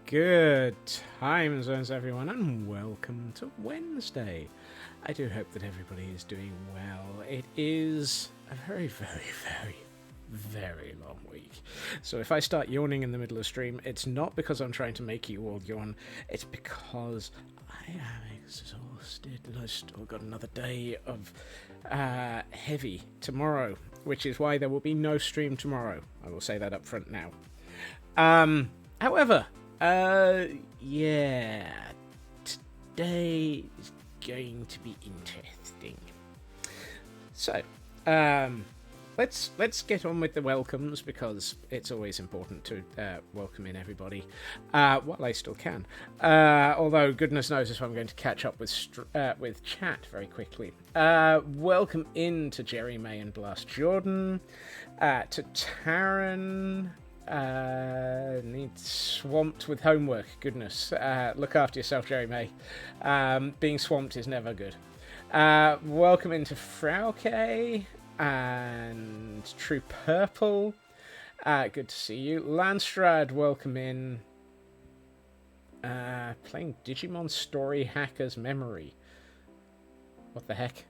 Good time zones, everyone, and welcome to Wednesday. I do hope that everybody is doing well. It is a very, very, very, very long week. So if I start yawning in the middle of stream, it's not because I'm trying to make you all yawn, it's because I am exhausted and I've still got another day of heavy tomorrow, which is why there will be no stream tomorrow. I will say that up front now. However, yeah, today is going to be interesting. So, let's get on with the welcomes, because it's always important to welcome in everybody while I still can. Although goodness knows if I'm going to catch up with chat very quickly. Welcome in to Jerry May and Blast Jordan, to Taryn. Need swamped with homework. Goodness. Look after yourself, Jerry May. Being swamped is never good. Welcome into Frauke and True Purple. Good to see you. Landstrad, welcome in. Playing Digimon Story Hacker's Memory. What the heck?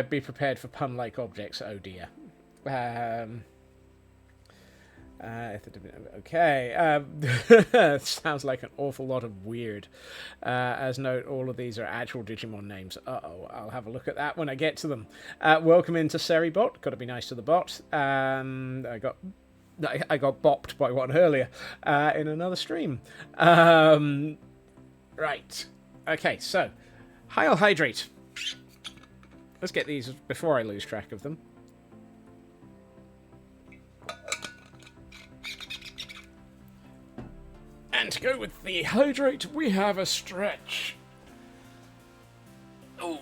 Be prepared for pun-like objects. Oh dear. Okay. Sounds like an awful lot of weird. As note, all of these are actual Digimon names. I'll have a look at that when I get to them. Welcome into Seribot. Got to be nice to the bot. I got bopped by one earlier in another stream. Right. Okay, so I'll hydrate. Let's get these before I lose track of them. And to go with the hydrate, we have a stretch. Oh,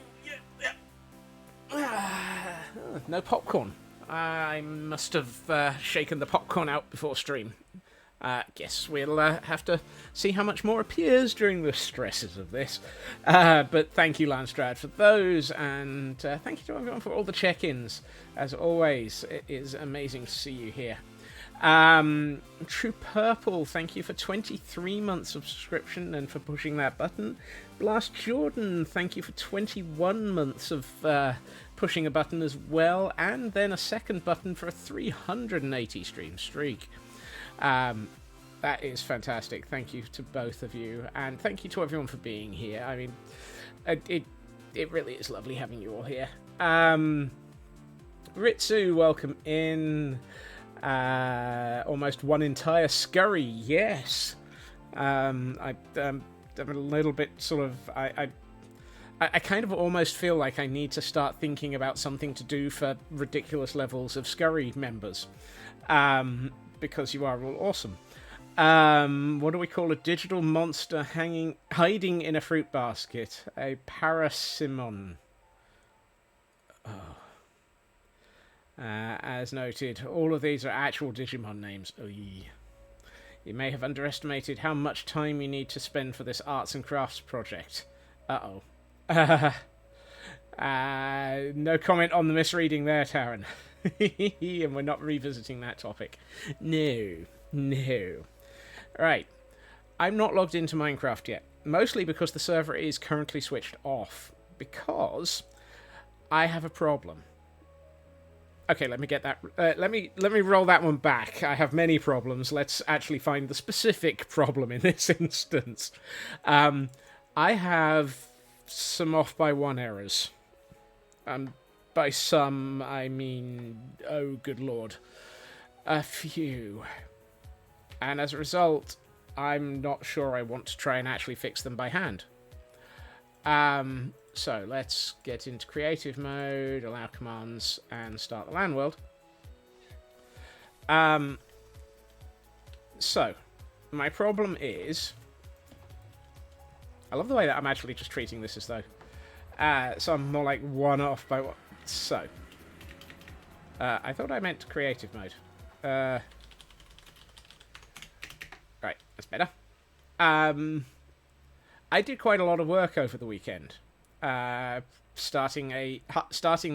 yeah. No popcorn. I must have shaken the popcorn out before stream. Guess we'll have to see how much more appears during the stresses of this. But thank you, Landstrad, for those, and thank you to everyone for all the check-ins. As always, it is amazing to see you here. True Purple, thank you for 23 months of subscription and for pushing that button. Blast Jordan, thank you for 21 months of pushing a button as well, and then a second button for a 380 stream streak. That is fantastic. Thank you to both of you, and thank you to everyone for being here. I mean, it really is lovely having you all here. Ritsu, welcome in. Almost one entire scurry, yes. I'm a little bit sort of... I kind of almost feel like I need to start thinking about something to do for ridiculous levels of scurry members. Because you are all awesome. What do we call a digital monster hiding in a fruit basket? A parasimon. Oh. As noted, all of these are actual Digimon names. Oy. You may have underestimated how much time you need to spend for this arts and crafts project. Uh-oh. No comment on the misreading there, Taryn. And we're not revisiting that topic. No. Right. I'm not logged into Minecraft yet. Mostly because the server is currently switched off. Because I have a problem. Okay, let me get that. Let me roll that one back. I have many problems. Let's actually find the specific problem in this instance. I have some off by one errors. By some, I mean, oh good lord, a few. And as a result, I'm not sure I want to try and actually fix them by hand. So let's get into creative mode, allow commands, and start the LAN world. So my problem is, I love the way that I'm actually just treating this as though, so I'm more like one off by what. So I thought I meant creative mode. Right, that's better. I did quite a lot of work over the weekend. Starting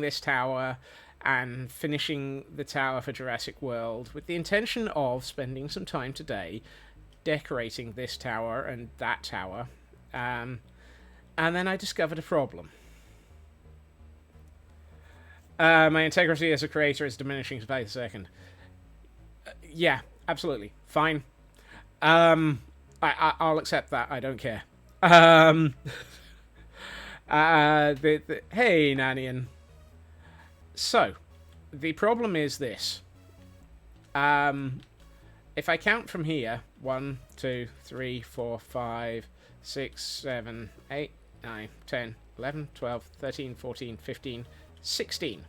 this tower and finishing the tower for Jurassic World with the intention of spending some time today decorating this tower and that tower. And then I discovered a problem. My integrity as a creator is diminishing by the second. Yeah, absolutely. Fine. I'll accept that. I don't care. Hey, Nanian. So, the problem is this. If I count from here, 1, 2, 3, 4, 5, 6, 7, 8, 9, 10, 11, 12, 13, 14, 15, 16.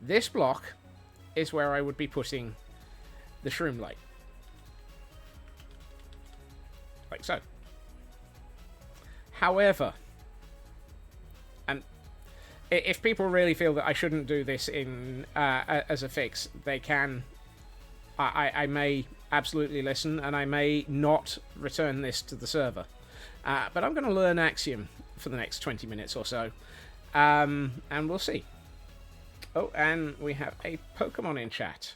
This block is where I would be putting the shroom light. Like so. However, and if people really feel that I shouldn't do this in as a fix, they can. I may absolutely listen, and I may not return this to the server. But I'm going to learn Axiom for the next 20 minutes or so. And we'll see. Oh, and we have a Pokemon in chat.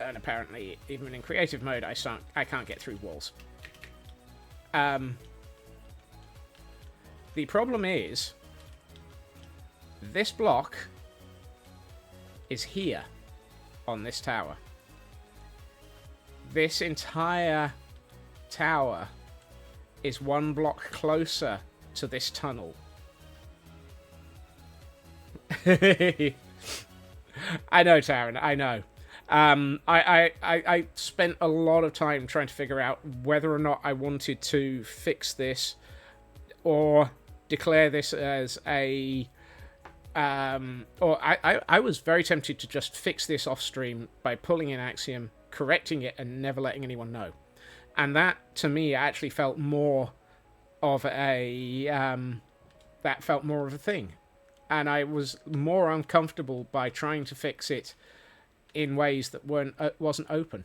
And apparently, even in creative mode, I can't get through walls. The problem is, this block is here on this tower. This entire tower is one block closer to this tunnel. I know, Taryn, I know. I spent a lot of time trying to figure out whether or not I wanted to fix this or declare this as a... or I was very tempted to just fix this off stream by pulling in Axiom, correcting it, and never letting anyone know. And that, to me, actually felt more of a... that felt more of a thing. And I was more uncomfortable by trying to fix it in ways that wasn't open.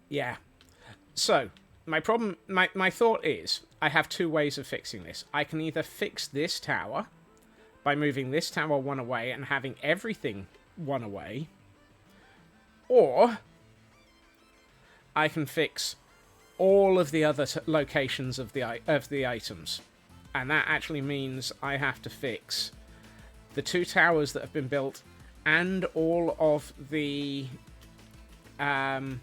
Yeah. So, my thought is, I have two ways of fixing this. I can either fix this tower by moving this tower one away and having everything one away, or I can fix all of the other locations of the items. And that actually means I have to fix the two towers that have been built and all of the nether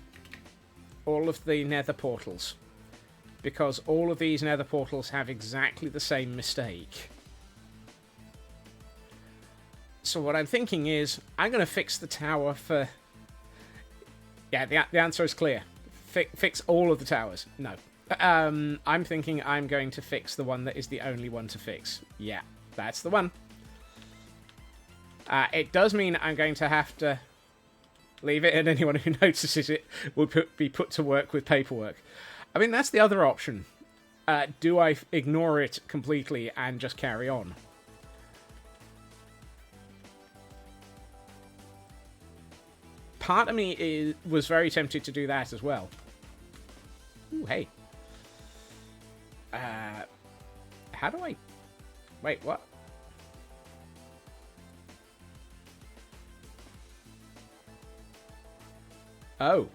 portals, because all of these nether portals have exactly the same mistake. So what I'm thinking is I'm going to fix the tower for... Yeah, the answer is clear. Fix all of the towers. No. I'm thinking I'm going to fix the one that is the only one to fix. Yeah, that's the one. It does mean I'm going to have to leave it, and anyone who notices it will be put to work with paperwork. I mean, that's the other option. Do I ignore it completely and just carry on? Part of me was very tempted to do that as well. Ooh, hey. How do I... Wait, what? Oh.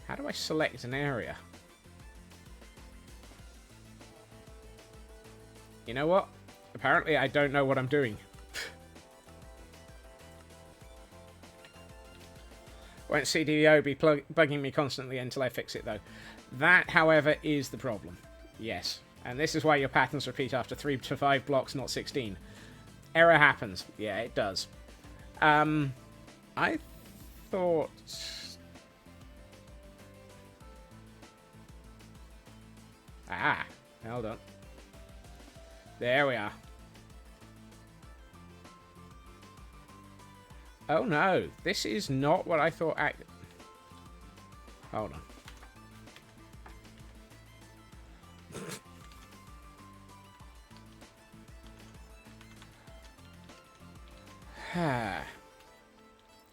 How do I select an area? You know what? Apparently I don't know what I'm doing. Won't CDO be bugging me constantly until I fix it, though. That, however, is the problem. Yes. And this is why your patterns repeat after 3 to 5 blocks, not 16. Error happens. Yeah, it does. I thought... Ah, hold on. There we are. Oh no, this is not what I thought. Hold on.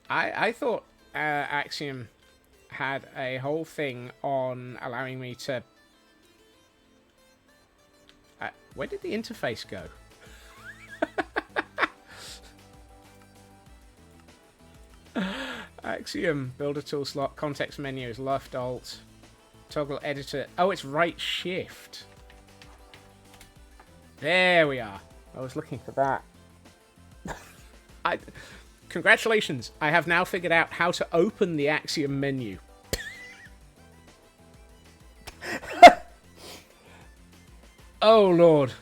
I thought Axiom had a whole thing on allowing me to Where did the interface go? Axiom, builder tool slot, context menu is left alt, toggle editor. Oh, it's right shift. There we are. I was looking for that. Congratulations, I have now figured out how to open the Axiom menu. Oh, Lord.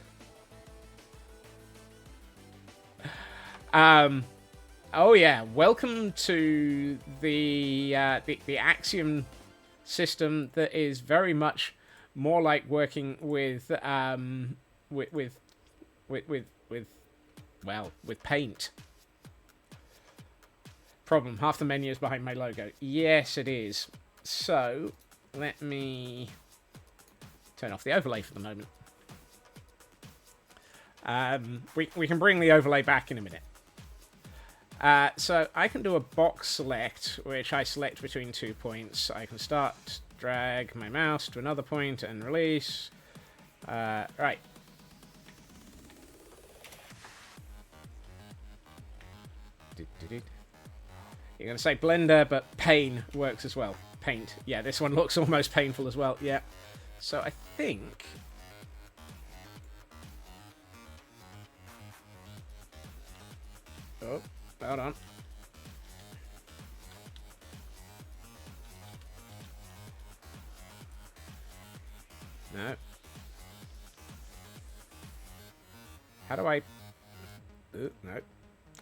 Oh, yeah. Welcome to the Axiom system that is very much more like working with paint. Problem, half the menu is behind my logo. Yes, it is. So, let me turn off the overlay for the moment. We can bring the overlay back in a minute. So I can do a box select, which I select between 2 points. I can start, drag my mouse to another point, and release. Right. You're going to say Blender, but Paint works as well. Paint. Yeah, this one looks almost painful as well. Yeah. So I think... Oh, hold on. No. How do I... Ooh, no.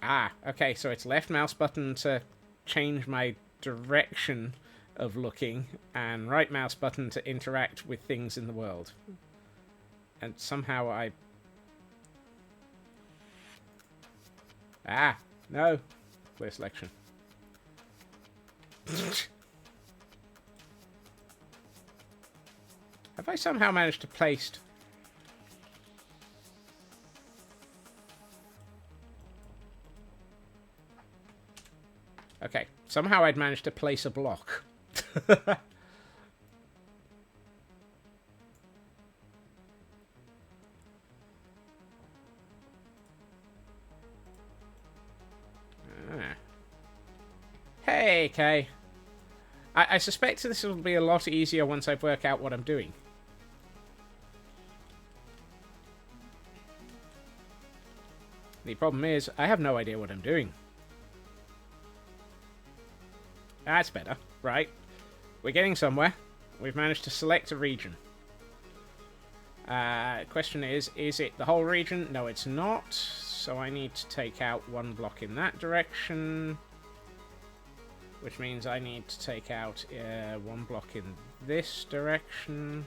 Ah, okay, so it's left mouse button to change my direction of looking, and right mouse button to interact with things in the world. And somehow I... Ah, no. Clear selection. Have I somehow managed to place... Okay, somehow I'd managed to place a block. Hey, Kay. I suspect this will be a lot easier once I work out what I'm doing. The problem is, I have no idea what I'm doing. That's better. Right. We're getting somewhere. We've managed to select a region. Question is it the whole region? No, it's not. So I need to take out one block in that direction. Which means I need to take out one block in this direction.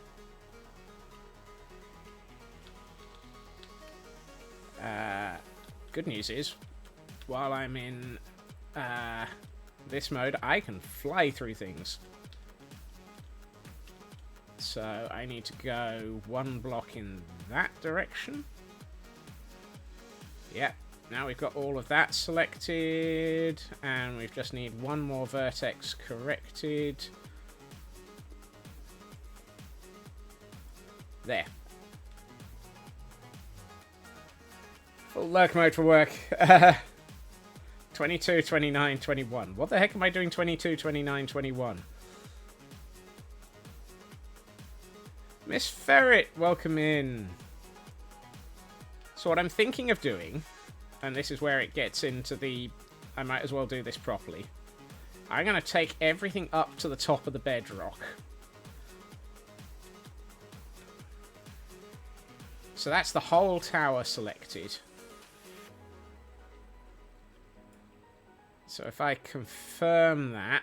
Good news is, while I'm in this mode, I can fly through things. So I need to go one block in that direction. Yep. Now we've got all of that selected, and we just need one more vertex corrected. There. Full lurk mode for work. 22, 29, 21. What the heck am I doing 22, 29, 21? Miss Ferret, welcome in. So what I'm thinking of doing, and this is where it gets into the... I might as well do this properly. I'm going to take everything up to the top of the bedrock. So that's the whole tower selected. So if I confirm that,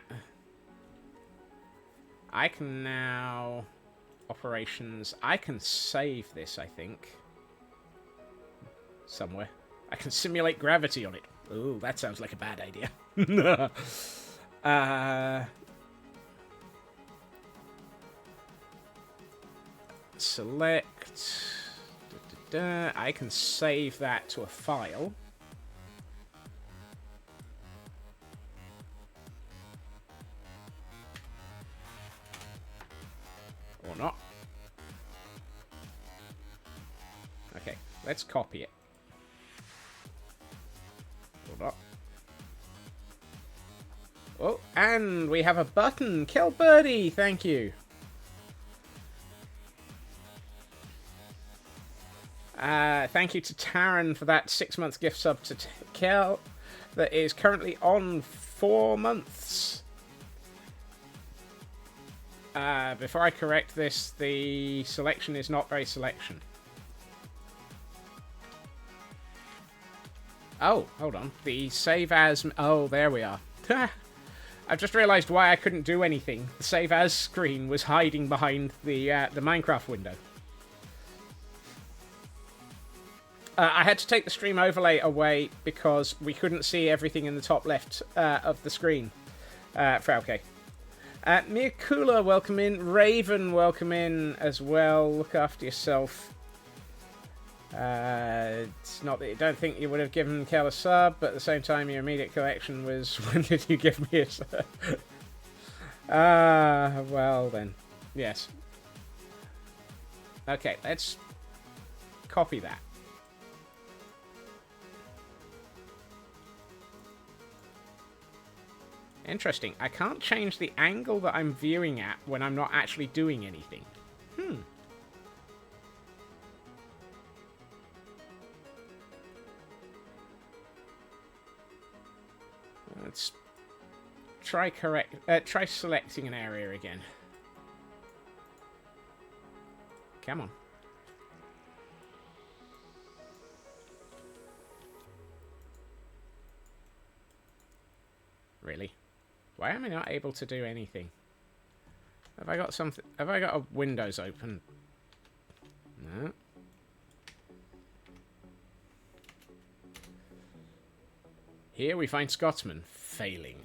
I can now... Operations. I can save this, I think. Somewhere. I can simulate gravity on it. Ooh, that sounds like a bad idea. Select. I can save that to a file. Or not. let's copy it. Hold up. Oh, and we have a button. Kill Birdie. Thank you. Thank you to Taryn for that 6-month gift sub to Kel that is currently on 4 months. Before I correct this, the selection is not very selection. Oh, hold on. The save as... Oh, there we are. I've just realised why I couldn't do anything. The save as screen was hiding behind the Minecraft window. I had to take the stream overlay away because we couldn't see everything in the top left of the screen. Frauke. Mia Kula, welcome in. Raven, welcome in as well. Look after yourself. It's not that you don't think you would have given Kel a sub, but at the same time, your immediate collection was, when did you give me a sub? Well then. Yes. Okay, let's copy that. Interesting. I can't change the angle that I'm viewing at when I'm not actually doing anything. Let's try try selecting an area again. Come on. Really? Why am I not able to do anything? Have I got something? Have I got a Windows open? No. Here we find Scotsman failing.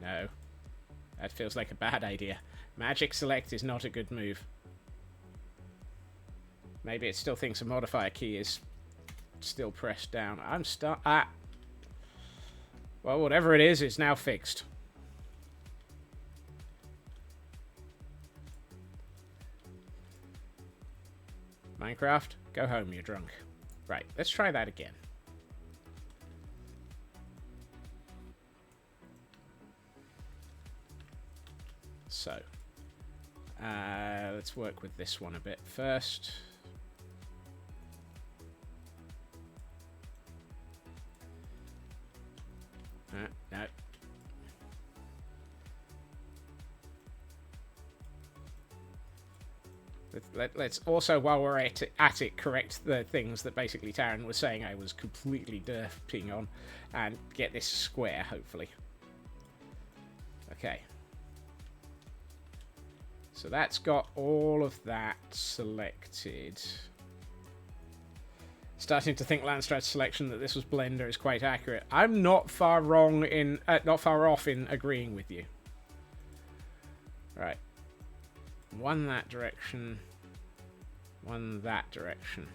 No. That feels like a bad idea. Magic select is not a good move. Maybe it still thinks a modifier key is still pressed down. I'm stuck. Well, whatever it is, it's now fixed. Minecraft, go home, you're drunk. Right, let's try that again. So, let's work with this one a bit first. No. Let's also, while we're at it, correct the things that basically Taryn was saying I was completely derping on, and get this square, hopefully. Okay. So that's got all of that selected. Starting to think Landstrad's selection that this was Blender is quite accurate. I'm not far wrong in, not far off in agreeing with you. Right. One that direction. One that direction.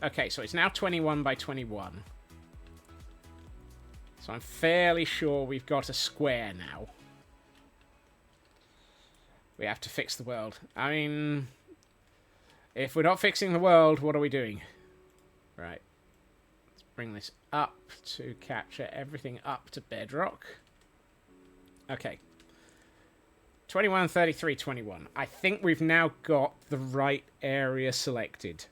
Okay, so it's now 21 by 21. So I'm fairly sure we've got a square now. We have to fix the world. I mean, if we're not fixing the world, what are we doing? Right. Let's bring this up to capture everything up to bedrock. Okay. 21, 33, 21. I think we've now got the right area selected.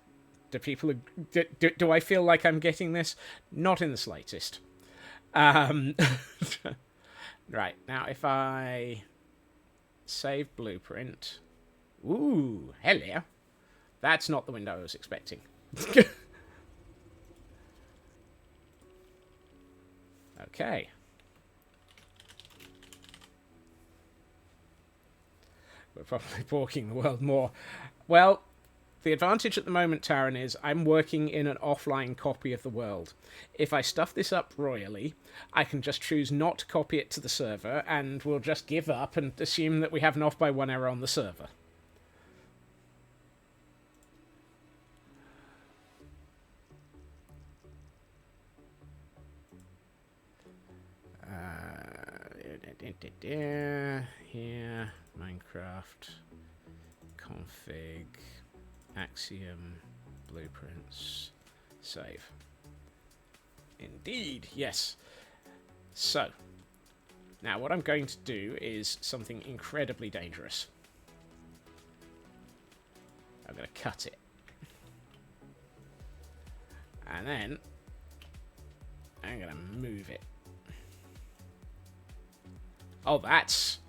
Do people... Do I feel like I'm getting this? Not in the slightest. Right. Now, if I... Save blueprint. Ooh, hello. That's not the window I was expecting. Okay. We're probably balking the world more. Well, the advantage at the moment, Taryn, is I'm working in an offline copy of the world. If I stuff this up royally, I can just choose not to copy it to the server, and we'll just give up and assume that we have an off-by-1 error on the server. Here, Minecraft, config, Axiom, blueprints, save. Indeed, yes. So, now what I'm going to do is something incredibly dangerous. I'm going to cut it. And then I'm going to move it. Oh, that's...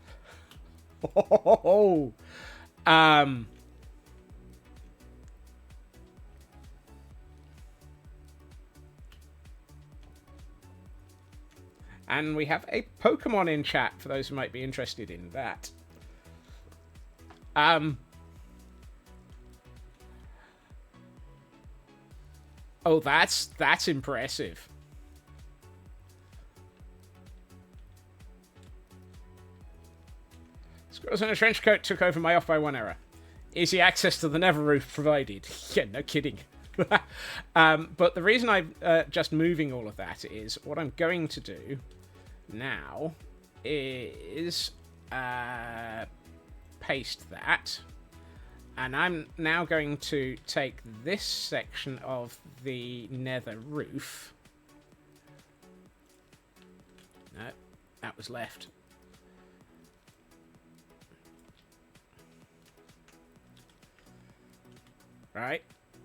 Oh, and we have a Pokemon in chat, for those who might be interested in that. Oh, that's impressive. Squirrels in a trench coat took over my off by one error. Easy access to the nether roof provided. Yeah, no kidding. But the reason I'm just moving all of that is what I'm going to do now is paste that. And I'm now going to take this section of the nether roof. No, that was left. Right,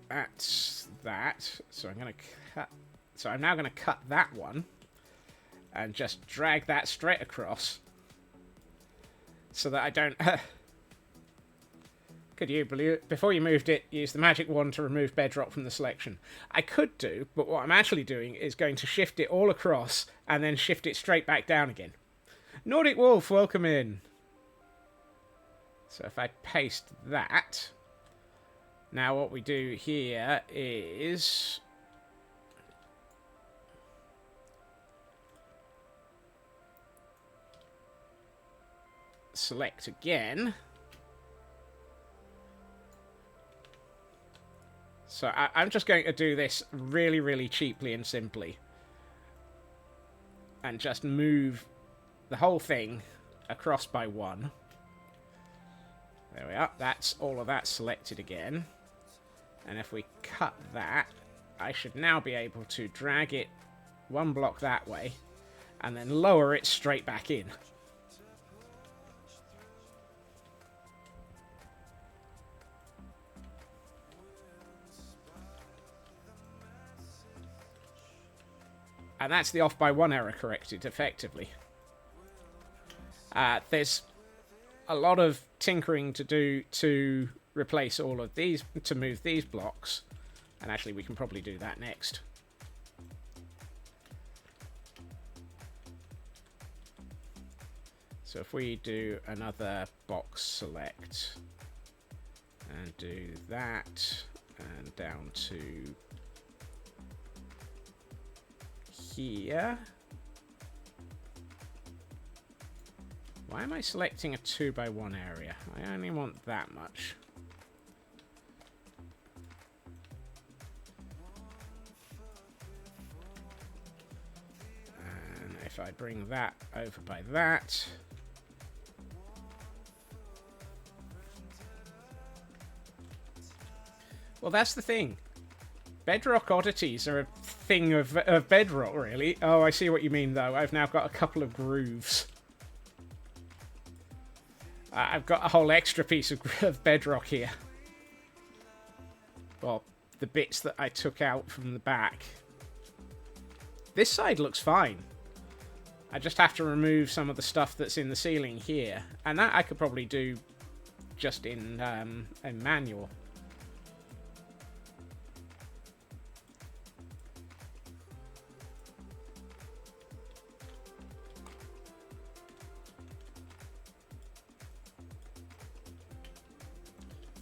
that's that. So I'm going to cut. So I'm now going to cut that one and just drag that straight across, so that I don't. Could you, before you moved it, use the magic wand to remove bedrock from the selection? I could do, but what I'm actually doing is going to shift it all across and then shift it straight back down again. Nordic Wolf, welcome in. So if I paste that. Now what we do here is select again. So I'm just going to do this really, really cheaply and simply. And just move the whole thing across by one. There we are. That's all of that selected again. And if we cut that, I should now be able to drag it one block that way and then lower it straight back in. And that's the off by one error corrected effectively. There's a lot of tinkering to do to replace all of these, to move these blocks. And actually we can probably do that next. So if we do another box select and do that and down to here. Why am I selecting a 2x1 area? I only want that much. And if I bring that over by that. Well, that's the thing. Bedrock oddities are a thing of bedrock, really. Oh, I see what you mean, though. I've now got a couple of grooves. I've got a whole extra piece of bedrock here. Well, the bits that I took out from the back. This side looks fine. I just have to remove some of the stuff that's in the ceiling here. And that I could probably do just in manual.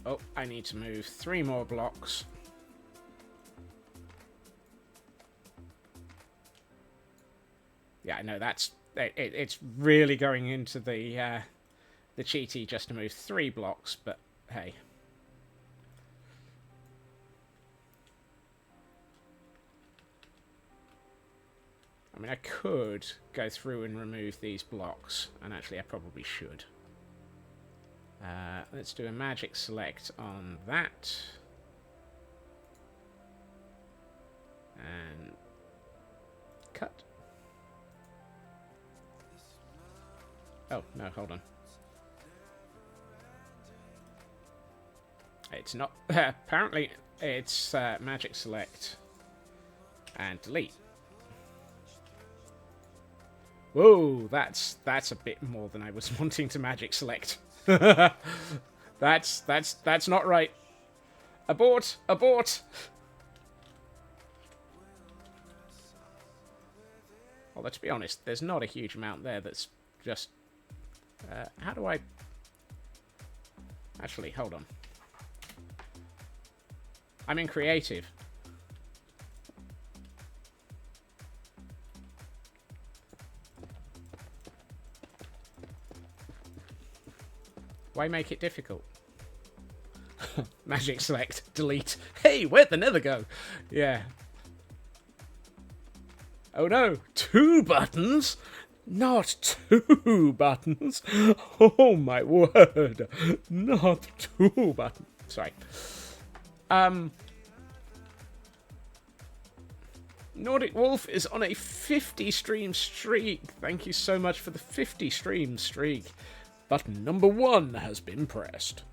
Oh, I need to move 3 more blocks. Yeah, I know that's it's really going into the cheaty just to move 3 blocks, but hey. I mean, I could go through and remove these blocks, and actually I probably should. Let's do a magic select on that. And cut. Oh, no, hold on. It's not... apparently, it's magic select and delete. Whoa, that's a bit more than I was wanting to magic select. That's not right. Abort! Abort! Although, to be honest, there's not a huge amount there that's just... how do I... Actually, hold on. I'm in creative. Why make it difficult? Magic select, delete. Hey, where'd the nether go? Yeah. Oh no, 2 buttons? Not 2 buttons? Oh my word. Not 2 buttons. Sorry. Nordic Wolf is on a 50 stream streak. Thank you so much for the 50 stream streak. Button number 1 has been pressed.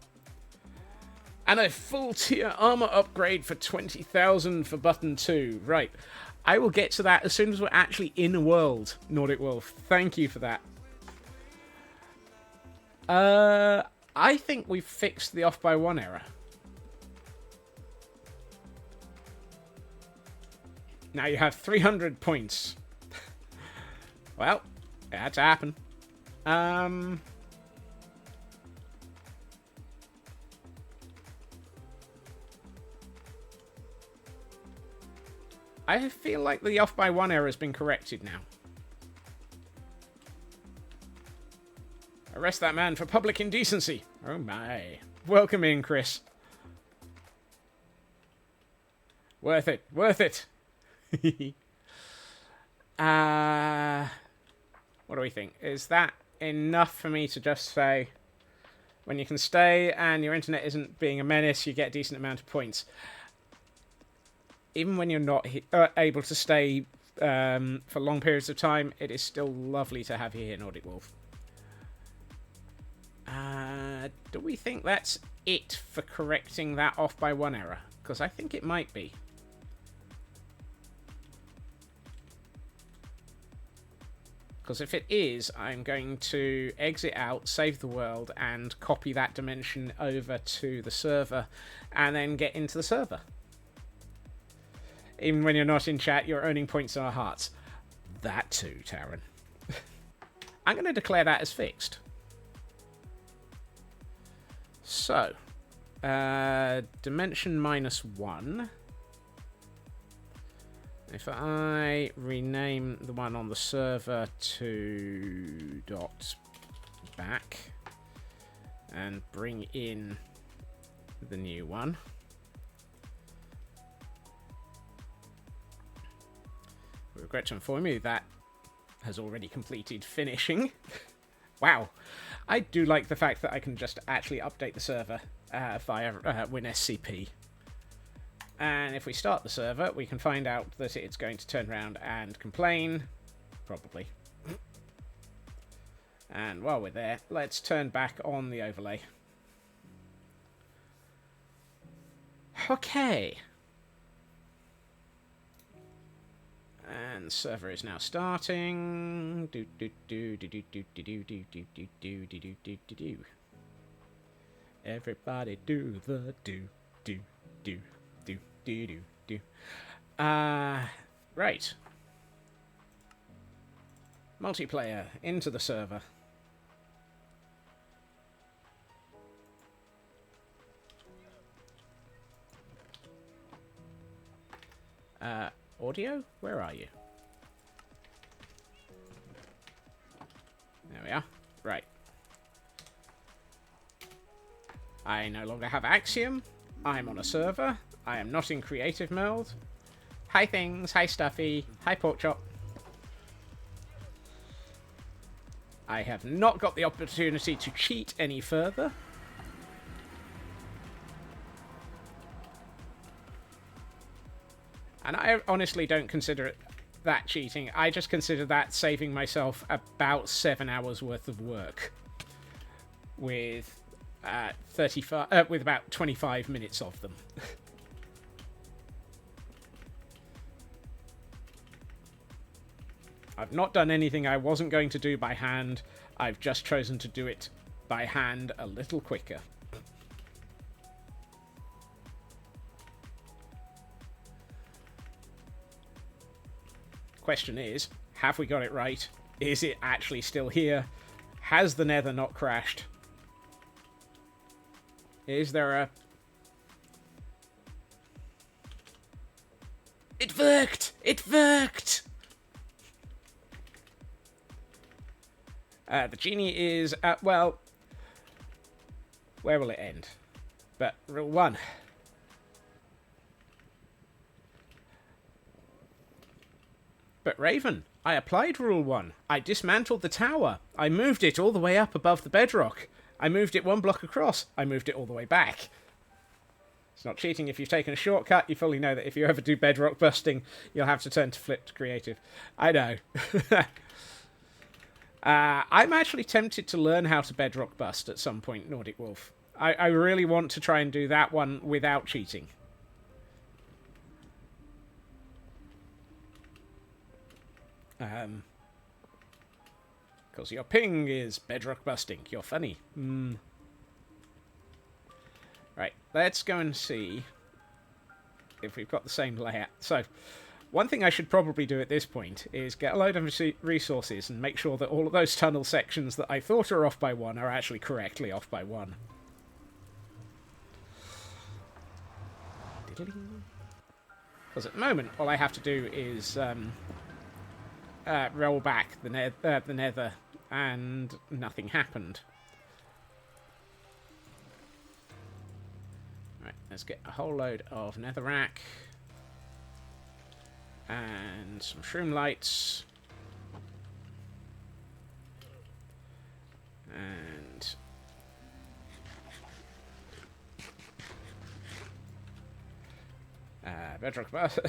And a full tier armor upgrade for 20,000 for button 2. Right. I will get to that as soon as we're actually in a world, Nordic Wolf. Thank you for that. I think we've fixed the off by 1 error. Now you have 300 points. Well, it had to happen. I feel like the off by 1 error has been corrected now. Arrest that man for public indecency. Oh my. Welcome in, Chris. Worth it. Worth it. What do we think? Is that enough for me to just say, when you can stay and your internet isn't being a menace, you get a decent amount of points? Even when you're not able to stay for long periods of time, it is still lovely to have you here, Nordic Wolf. Do we think that's it for correcting that off by 1 error? Because I think it might be. Because if it is, I'm going to exit out, save the world, and copy that dimension over to the server, and then get into the server. Even when you're not in chat, you're earning points in our hearts. That too, Taryn. I'm going to declare that as fixed. So, dimension -1. If I rename the one on the server to .back and bring in the new one. I regret to inform you that has already completed finishing. Wow. I do like the fact that I can just actually update the server via WinSCP. And if we start the server, we can find out that it's going to turn around and complain. Probably. And while we're there, let's turn back on the overlay. Okay. And server is now starting. Everybody do the do. Right. Multiplayer into the server. Audio? Where are you? There we are. Right. I no longer have Axiom. I'm on a server. I am not in creative mode. Hi things. Hi Stuffy. Hi Porkchop. I have not got the opportunity to cheat any further. And I honestly don't consider it that cheating. I just consider that saving myself about 7 hours worth of work. With with about 25 minutes of them. I've not done anything I wasn't going to do by hand. I've just chosen to do it by hand a little quicker. Question is, have we got it right? Is it actually still here? Has the nether not crashed? Is there a... It worked! It worked! The genie is... well... Where will it end? But rule 1... But Raven, I applied Rule 1. I dismantled the tower. I moved it all the way up above the bedrock. I moved it 1 block across. I moved it all the way back. It's not cheating if you've taken a shortcut. You fully know that if you ever do bedrock busting, you'll have to turn to flipped creative. I know. I'm actually tempted to learn how to bedrock bust at some point, Nordic Wolf. I really want to try and do that one without cheating. Because your ping is bedrock busting. You're funny. Right, let's go and see if we've got the same layout. So, one thing I should probably do at this point is get a load of resources and make sure that all of those tunnel sections that I thought are off by 1 are actually correctly off by 1. Because at the moment, all I have to do is... roll back the nether, and nothing happened. Right, let's get a whole load of netherrack and some shroom lights and bedrock bust.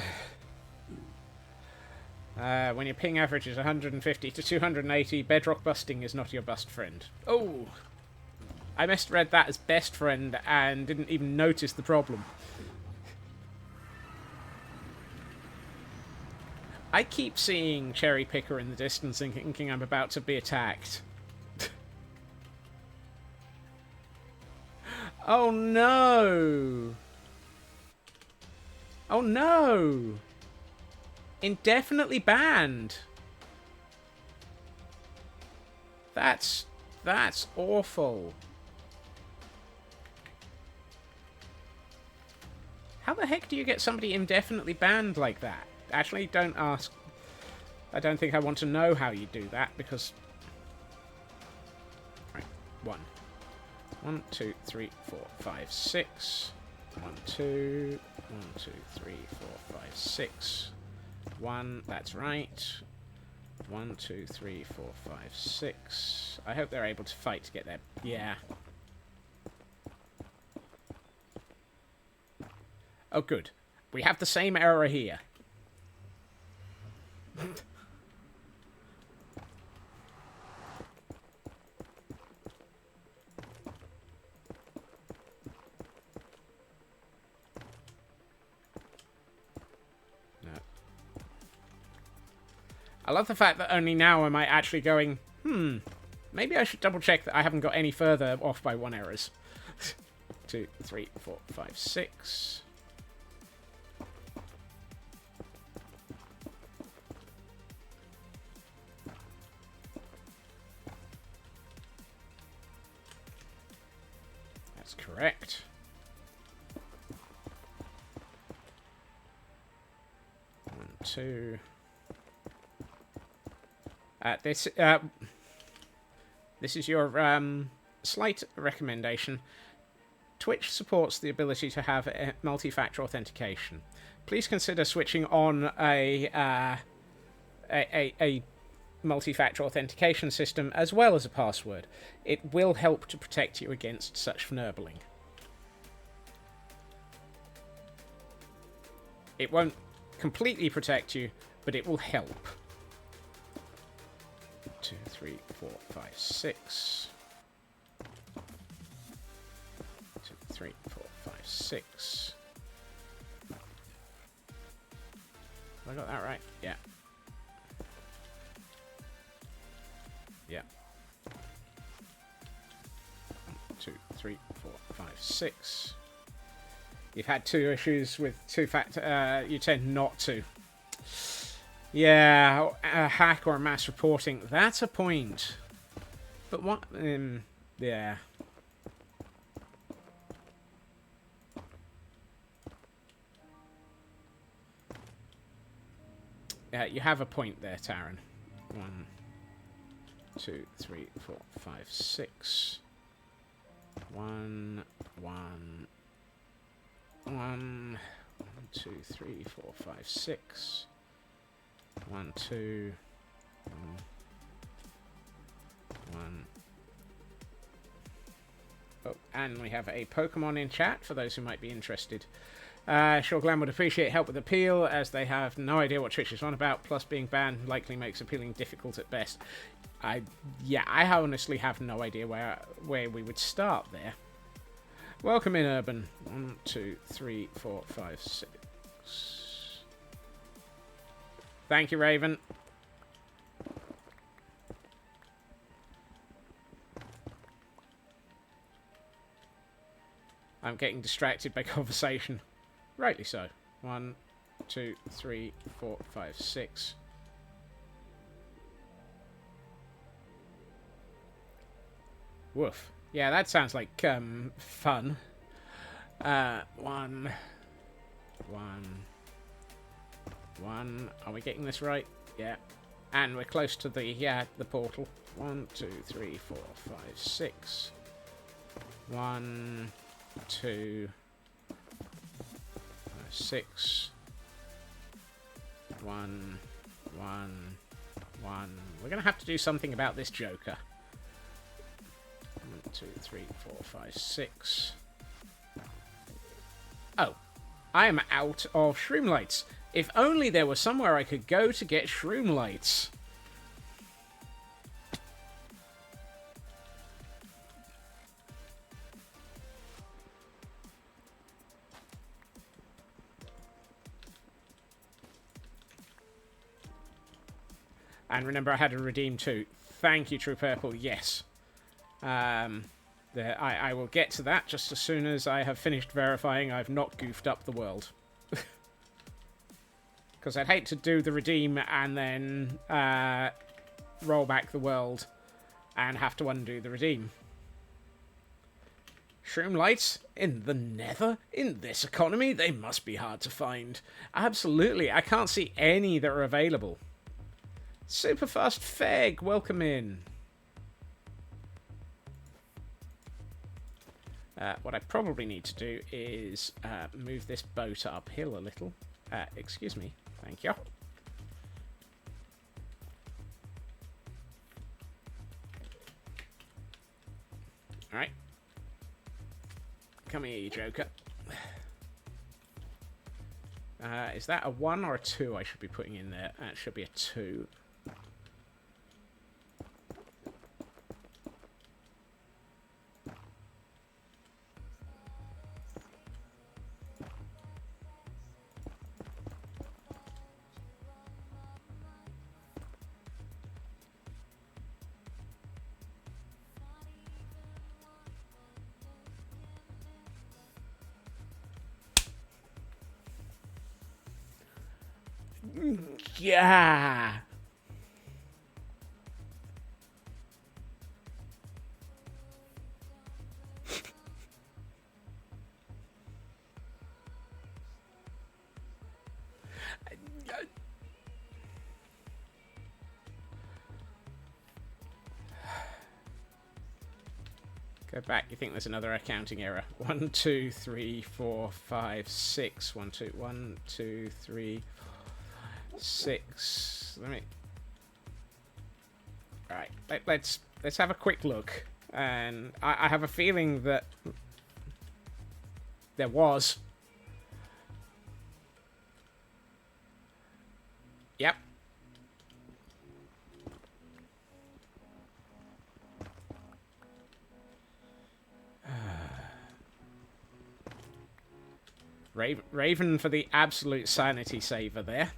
When your ping average is 150 to 280, bedrock busting is not your best friend. Oh! I misread that as best friend and didn't even notice the problem. I keep seeing Cherry Picker in the distance and thinking I'm about to be attacked. Oh no! Oh no! Indefinitely banned. That's awful. How the heck do you get somebody indefinitely banned like that? Actually, don't ask. I don't think I want to know how you do that, because... Right, 1. 1, 2, 3, 4, 5, 6. 1, 2. 1, 2, 3, 4, 5, 6. 1, that's right. 1, 2, 3, 4, 5, 6. I hope they're able to fight to get there. Yeah. Oh, good. We have the same error here. I love the fact that only now am I actually going, maybe I should double check that I haven't got any further off by 1 errors. 2, 3, 4, 5, 6. That's correct. 1, 2... This is your slight recommendation. Twitch supports the ability to have multi-factor authentication. Please consider switching on a multi-factor authentication system as well as a password. It will help to protect you against such fnerbling. It won't completely protect you, but it will help. 2, 3, 4, 5, 6. 2, 3, 4, 5, 6. Have I got that right? Yeah. Yeah. 1, 2, 3, 4, 5, 6. You've had 2 issues with 2-factor. You tend not to. Yeah, a hack or mass reporting. That's a point. But what? Yeah. You have a point there, Taran. 1, 2, 3, 4, 5, 6. 1, 1. 1, 2, 3, 4, 5, 6. 1, 2. 1. Oh, and we have a Pokemon in chat for those who might be interested. Sure, Glam would appreciate help with appeal, as they have no idea what Twitch is on about, plus being banned likely makes appealing difficult at best. I honestly have no idea where we would start there. Welcome in, Urban. 1, 2, 3, 4, 5, 6. Thank you, Raven. I'm getting distracted by conversation. Rightly so. 1, 2, 3, 4, 5, 6. Woof. Yeah, that sounds like fun. 1, 1, 1. Are we getting this right? Yeah. And we're close to the portal. 1, 2, 3, 4, 5, 6. 1, 2, 5, 6. 1, 1, 1. We're gonna have to do something about this Joker. 1, 2, 3, 4, 5, 6. Oh, I am out of shroom lights. If only there was somewhere I could go to get shroom lights. And remember, I had to redeem too. Thank you, True Purple. Yes. I will get to that just as soon as I have finished verifying I've not goofed up the world. Because I'd hate to do the redeem and then roll back the world and have to undo the redeem. Shroom lights? In the nether? In this economy? They must be hard to find. Absolutely. I can't see any that are available. Superfast Feg, welcome in. What I probably need to do is move this boat uphill a little. Excuse me. Thank you. Alright. Come here, you Joker. Is that a 1 or a 2 I should be putting in there? That should be a 2. Yeah. Go back. You think there's another accounting error? 1, 2, 3, 4, 5, 6. 1, 2, 1, 2, 3, 6. Let me. Right, let's have a quick look. And I have a feeling that there was. Yep. Raven for the absolute sanity saver there.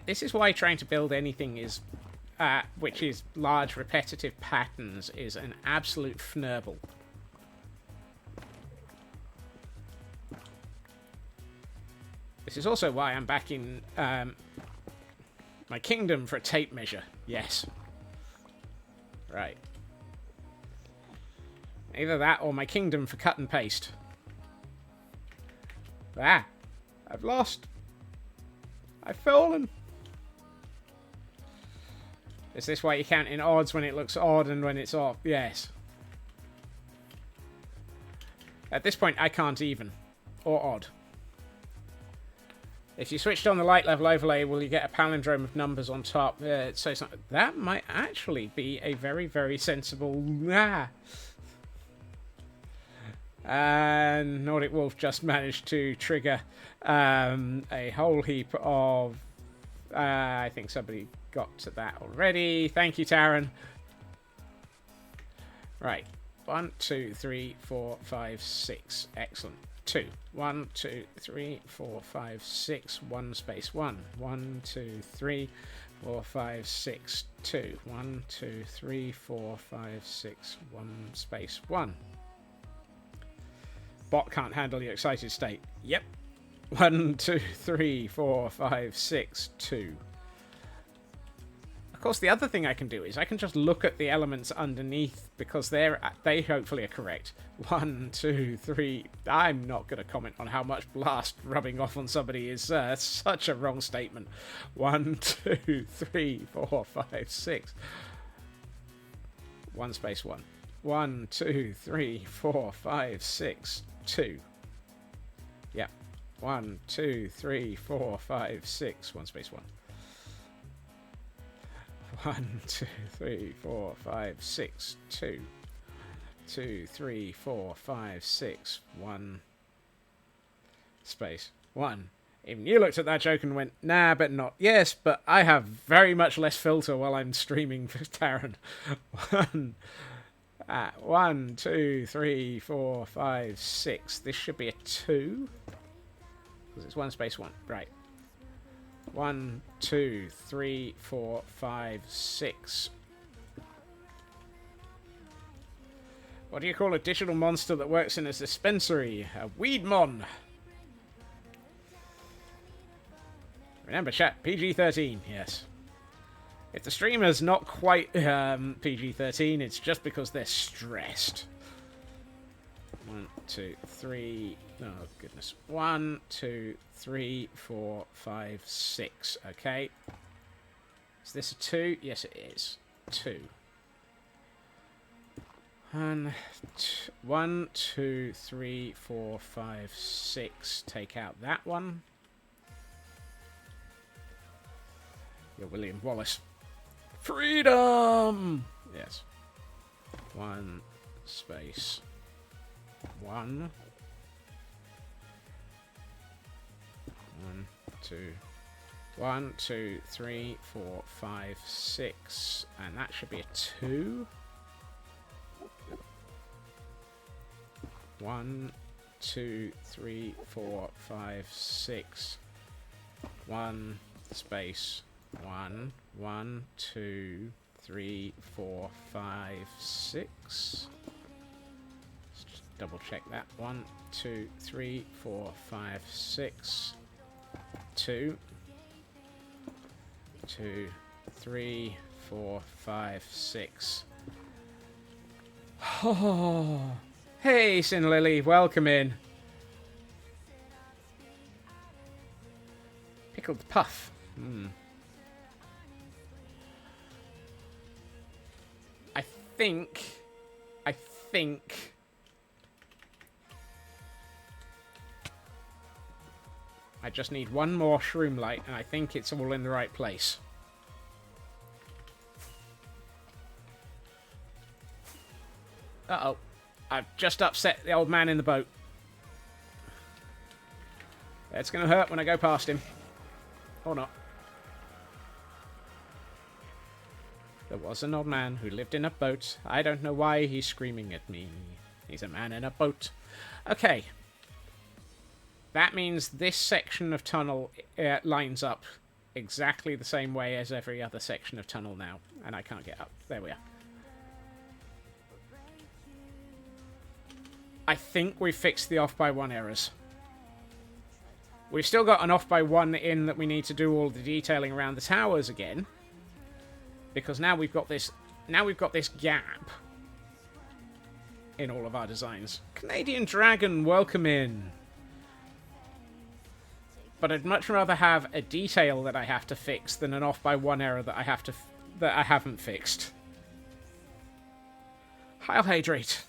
This is why trying to build anything is, which is large repetitive patterns, is an absolute fnerble. This is also why I'm back in my kingdom for a tape measure. Yes. Right. Either that or my kingdom for cut and paste. Ah! I've lost. I've fallen. Is this why you count in odds when it looks odd and when it's off? Yes. At this point, I can't even. Or odd. If you switched on the light level overlay, will you get a palindrome of numbers on top? So that might actually be a very, very sensible... And Nordic Wolf just managed to trigger a whole heap of... I think somebody got to that already. Thank you, Taran. Right. 1, 2, 3, 4, 5, 6. Excellent. 2. 1, 2, 3, 4, 5, 6. 1 space 1. 1, 2, 3, 4, 5, 6. 2. 1, 2, 3, 4, 5, 6. 1 space 1. Bot can't handle your excited state. Yep. 1, 2, 3, 4, 5, 6, 2. Of course, the other thing I can do is I can just look at the elements underneath because they hopefully are correct. 1, 2, 3. I'm not going to comment on how much blast rubbing off on somebody is such a wrong statement. 1, 2, 3, 4, 5, 6. 1 space 1. 1, 2, 3, 4, 5, 6, 2. Yep. 1, 2, 3, 4, 5, 6. 1 space 1. 1, 2, 3, 4, 5, 6, 2. 2, 3, 4, 5, 6, 1. Space 1. Even you looked at that joke and went, nah, but not. Yes, but I have very much less filter while I'm streaming for Taran. 1, 2, 3, 4, 5, 6. This should be a 2. Because it's 1 space 1. Right. 1, 2, 3, 4, 5, 6. What do you call a digital monster that works in a dispensary? A weedmon. Remember, chat, PG-13, yes. If the streamer's not quite PG-13, it's just because they're stressed. 1, 2, 3... Oh, goodness. 1, 2, 3, 4, 5, 6. Okay. Is this a 2? Yes, it is. 2. 1, 2, 3, 4, 5, 6. Take out that one. You're William Wallace. Freedom! Yes. 1 space 1. 1, 2. 1, 2, 3, 4, 5, 6. And that should be a 2. 1, 2, 3, 4, 5, 6. 1 space 1. 1, 2, 3, 4, 5, 6. Let's just double check that. 1, 2, 3, 4, 5, 6. 2. 2, 3, 4, 5, 6. Oh. Hey, Sin Lily, welcome in. Pickled puff. I think... I just need one more shroom light, and I think it's all in the right place. Uh-oh. I've just upset the old man in the boat. It's going to hurt when I go past him. Or not. There was an old man who lived in a boat. I don't know why he's screaming at me. He's a man in a boat. Okay. That means this section of tunnel lines up exactly the same way as every other section of tunnel now. And I can't get up. There we are. I think we fixed the off by 1 errors. We've still got an off by 1 in that we need to do all the detailing around the towers again. Because now we've got this gap in all of our designs. Canadian Dragon, welcome in. But I'd much rather have a detail that I have to fix than an off by 1 error that I haven't fixed. I'll hydrate.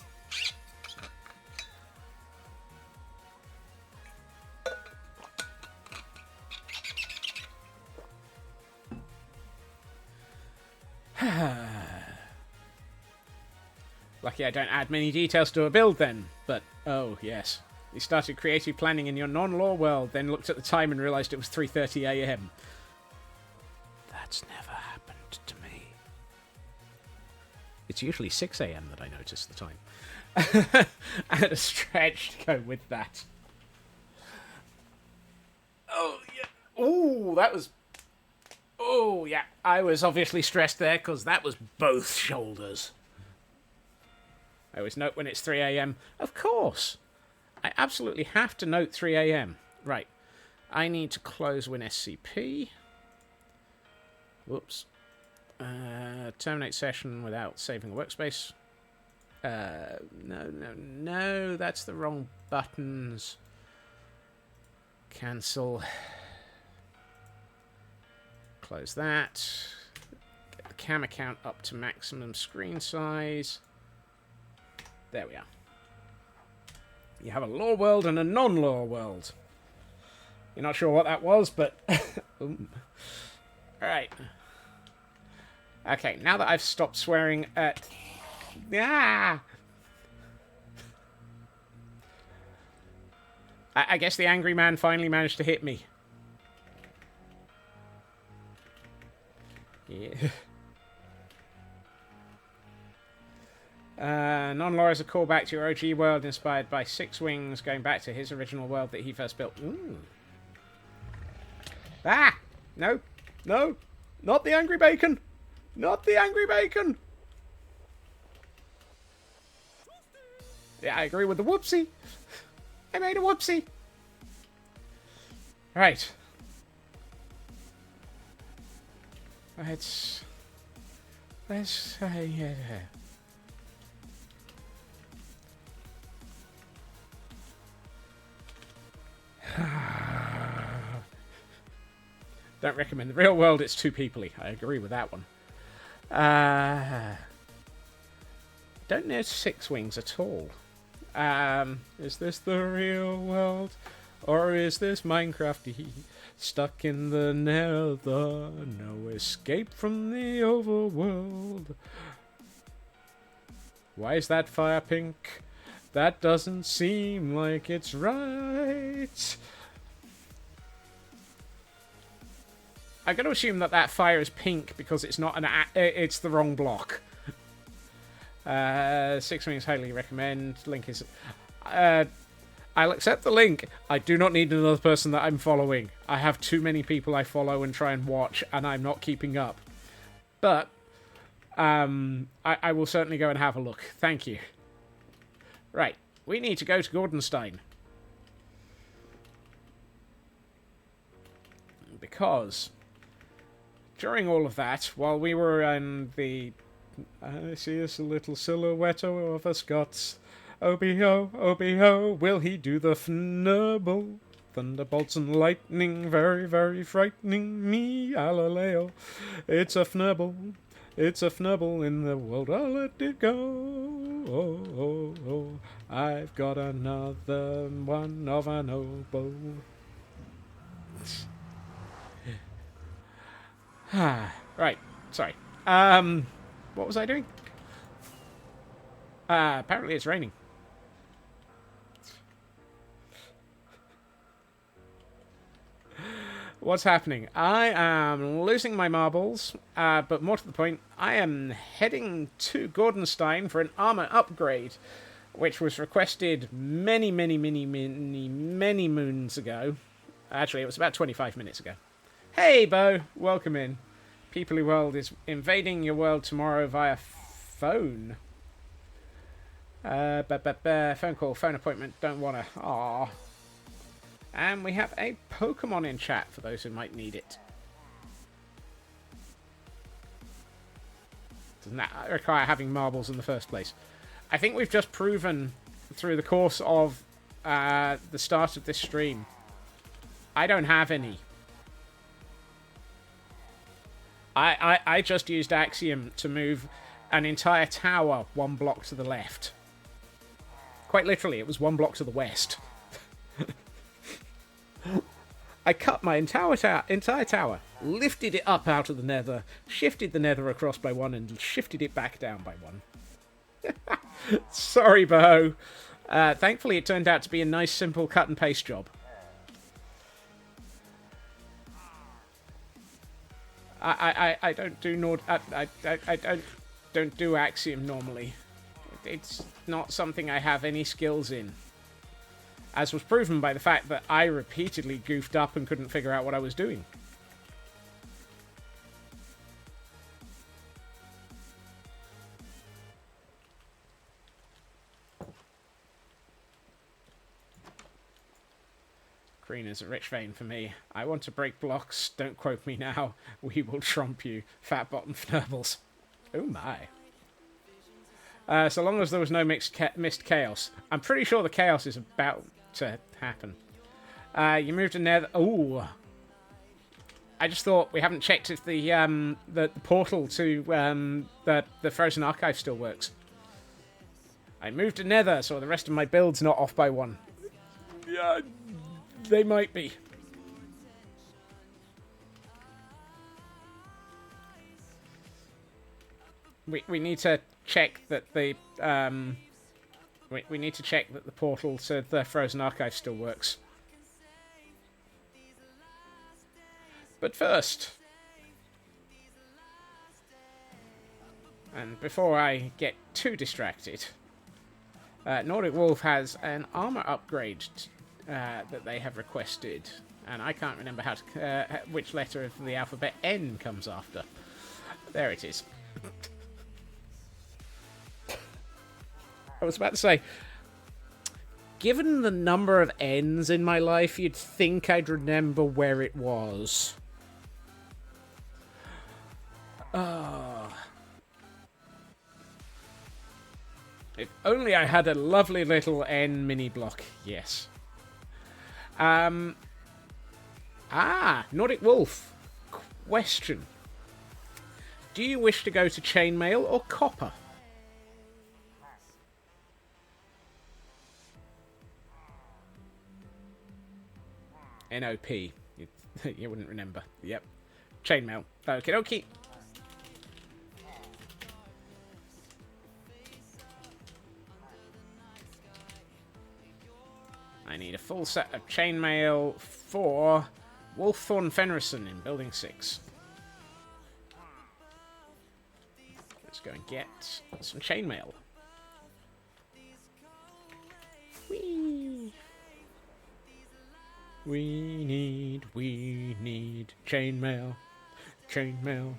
Lucky I don't add many details to a build then, but oh yes. You started creative planning in your non-law world, then looked at the time and realised it was 3:30 AM. That's never happened to me. It's usually 6 AM that I notice the time. I had a stretch to go with that. Oh, yeah. Ooh, that was... Oh, yeah. I was obviously stressed there, because that was both shoulders. I always note when it's 3 AM. Of course! I absolutely have to note 3 AM. Right. I need to close WinSCP. Whoops. Terminate session without saving the workspace. No. That's the wrong buttons. Cancel. Close that. Get the camera count up to maximum screen size. There we are. You have a law world and a non-law world. You're not sure what that was, but... Alright. Okay, now that I've stopped swearing at... Ah! I guess the angry man finally managed to hit me. Yeah. Non-law is a callback to your OG world inspired by Six Wings, going back to his original world that he first built. Ooh. Ah! No. No. Not the angry bacon. Not the angry bacon. Yeah, I agree with the whoopsie. I made a whoopsie. Right. Let's yeah. Don't recommend the real world, it's too peoply. I agree with that one. Don't know Six Wings at all. Is this the real world? Or is this Minecrafty? Stuck in the nether, no escape from the overworld. Why is that fire pink? That doesn't seem like it's right. I'm going to assume that fire is pink because it's not it's the wrong block. Six Wings highly recommend. Link is... I'll accept the link. I do not need another person that I'm following. I have too many people I follow and try and watch, and I'm not keeping up. But, I will certainly go and have a look. Thank you. Right. We need to go to Gordonstein. Because... during all of that, while we were in the... I see a little silhouette of a Scots. Oh-be-ho, oh-be-ho, will he do the fnerble? Thunderbolts and lightning, very, very frightening me, alaleo. It's a fnerble. It's a fnubble in the world, I'll let it go. Oh, oh, oh. I've got another one of an oboe. Right, sorry. What was I doing? Apparently it's raining. What's happening? I am losing my marbles, but more to the point, I am heading to Gordonstein for an armor upgrade, which was requested many moons ago. Actually, it was about 25 minutes ago. Hey, Bo, welcome in. Peoply World is invading your world tomorrow via phone. Phone call, phone appointment, don't wanna. Aww. And we have a Pokemon in chat for those who might need it. Doesn't that require having marbles in the first place? I think we've just proven through the course of the start of this stream, I don't have any. I just used Axiom to move an entire tower one block to the left. Quite literally, it was one block to the west. I cut my entire tower, lifted it up out of the nether, shifted the nether across by one, and shifted it back down by one. Sorry, Bo. Thankfully, it turned out to be a nice, simple cut and paste job. I don't do I don't do Axiom normally. It's not something I have any skills in. As was proven by the fact that I repeatedly goofed up and couldn't figure out what I was doing. Green is a rich vein for me. I want to break blocks. Don't quote me now. We will trump you. Fat bottom fnurbles. Oh my. So long as there was no missed chaos. I'm pretty sure the chaos is about to happen. You moved in there. Ooh. I just thought we haven't checked if the portal to the Frozen Archive still works. I moved to Nether, so the rest of my build's not off by one. Yeah, they might be. We need to check that the we need to check that the portal to the Frozen Archive still works. But first, and before I get too distracted, Nordic Wolf has an armor upgrade that they have requested, and I can't remember how to which letter of the alphabet N comes after. There it is. I was about to say, given the number of N's in my life, you'd think I'd remember where it was. If only I had a lovely little N mini block. Yes. Nordic Wolf. Question. Do you wish to go to chainmail or copper? NOP. You wouldn't remember. Yep. Chainmail. Okie dokie. I need a full set of chainmail for Wolfthorn Fenrison in Building 6. Let's go and get some chainmail. Whee! We need chainmail. Chainmail.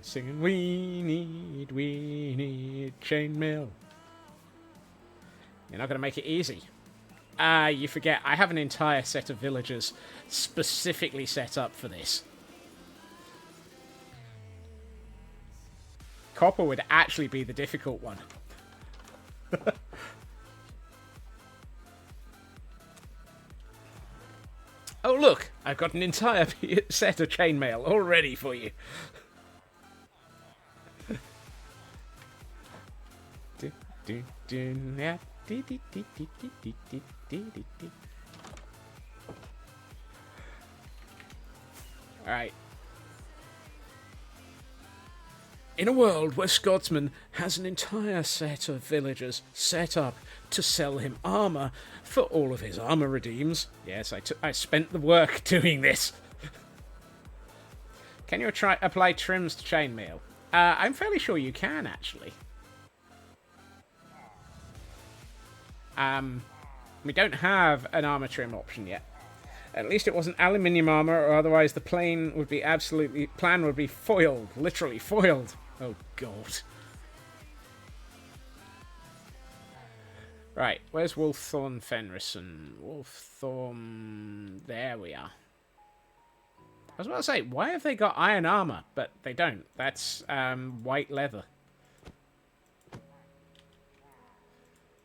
Singing, we need chainmail. You're not going to make it easy. You forget, I have an entire set of villagers specifically set up for this. Copper would actually be the difficult one. Oh look, I've got an entire set of chainmail all ready for you. Do, do, yeah. Dee, dee, dee, dee, dee, dee, dee, dee, dee, dee. Alright. In a world where Scotsman has an entire set of villagers set up to sell him armour for all of his armour redeems. Yes, I spent the work doing this. Can you apply trims to chainmail? I'm fairly sure you can, actually. We don't have an armour trim option yet. At least it wasn't aluminium armour, or otherwise the plan would be foiled. Literally foiled. Oh, God. Right, where's Wolfthorn Fenrison? Wolfthorn... There we are. I was about to say, why have they got iron armour? But they don't. That's white leather.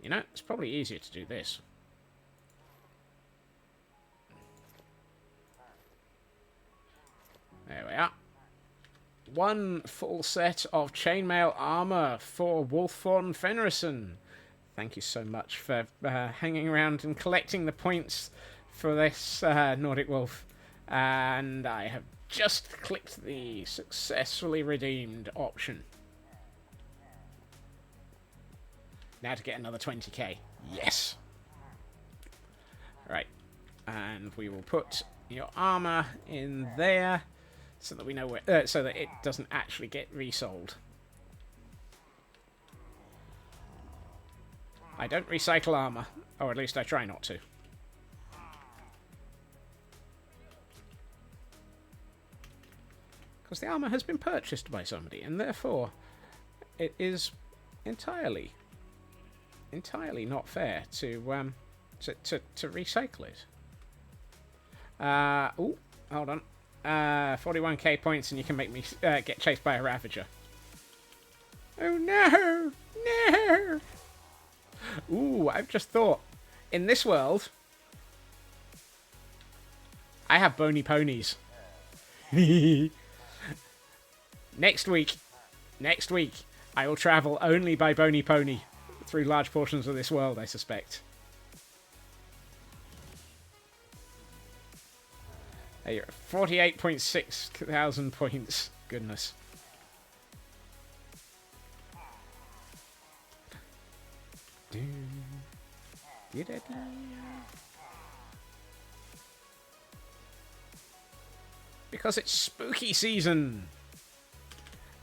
You know, it's probably easier to do this. There we are. One full set of chainmail armour for Wolfthorn Fenrison. Thank you so much for hanging around and collecting the points for this Nordic Wolf. And I have just clicked the successfully redeemed option. Now to get another 20k. Yes! Right. And we will put your armour in there so that we know where, so that it doesn't actually get resold. I don't recycle armour, or at least I try not to. Because the armour has been purchased by somebody, and therefore it is entirely not fair to recycle it. Oh, hold on. 41k points, and you can make me get chased by a Ravager. Oh no! No! Ooh, I've just thought. In this world, I have bony ponies. Next week, I will travel only by bony pony through large portions of this world, I suspect. Hey, you're at 48.6 thousand points. Goodness. Because it's spooky season.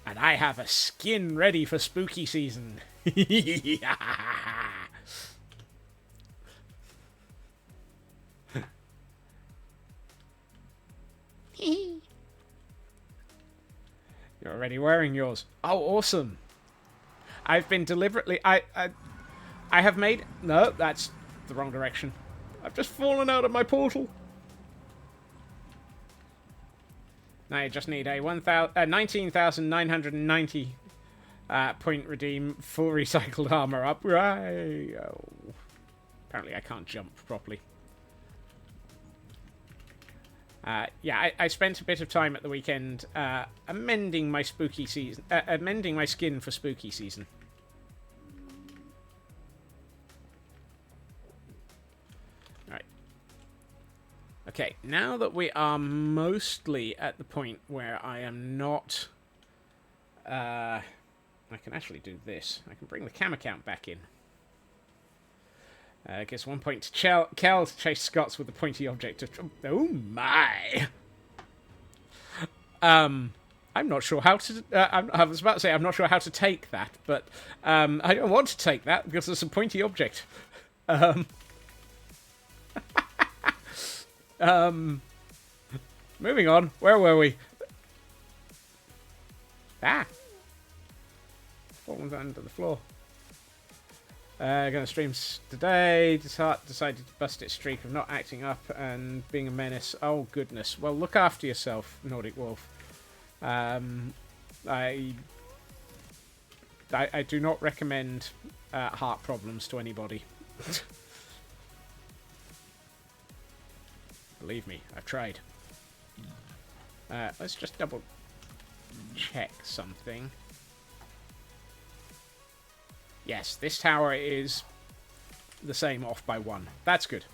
And I have a skin ready for spooky season. You're already wearing yours. Oh, awesome. I've been deliberately... I have made... No, that's the wrong direction. I've just fallen out of my portal. Now you just need a 19,990 point redeem full recycled armor up. Right. Oh. Apparently I can't jump properly. Yeah, I spent a bit of time at the weekend amending my spooky season, amending my skin for spooky season. Alright. Okay, now that we are mostly at the point where I am not... I can actually do this. I can bring the camera count back in. Gives 1 point to Kel to chase Scots with the pointy object of... Oh my! I'm not sure how to... I was about to say I'm not sure how to take that, but I don't want to take that because it's a pointy object. Moving on. Where were we? Ah! Fallen under the floor. Gonna stream today. Decided to bust its streak of not acting up and being a menace. Oh goodness. Well, look after yourself, Nordic Wolf. I do not recommend heart problems to anybody. Believe me, I've tried. Let's just double check something. Yes, this tower is the same, off by 1. That's good.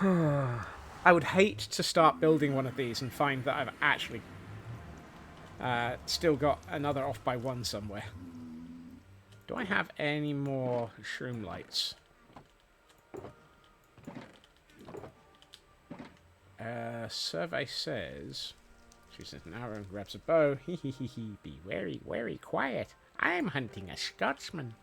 I would hate to start building one of these and find that I've actually still got another off by 1 somewhere. Do I have any more shroom lights? Survey says... She says an arrow and grabs a bow. Hee hee hee hee. Be very, very quiet. I'm hunting a Scotsman.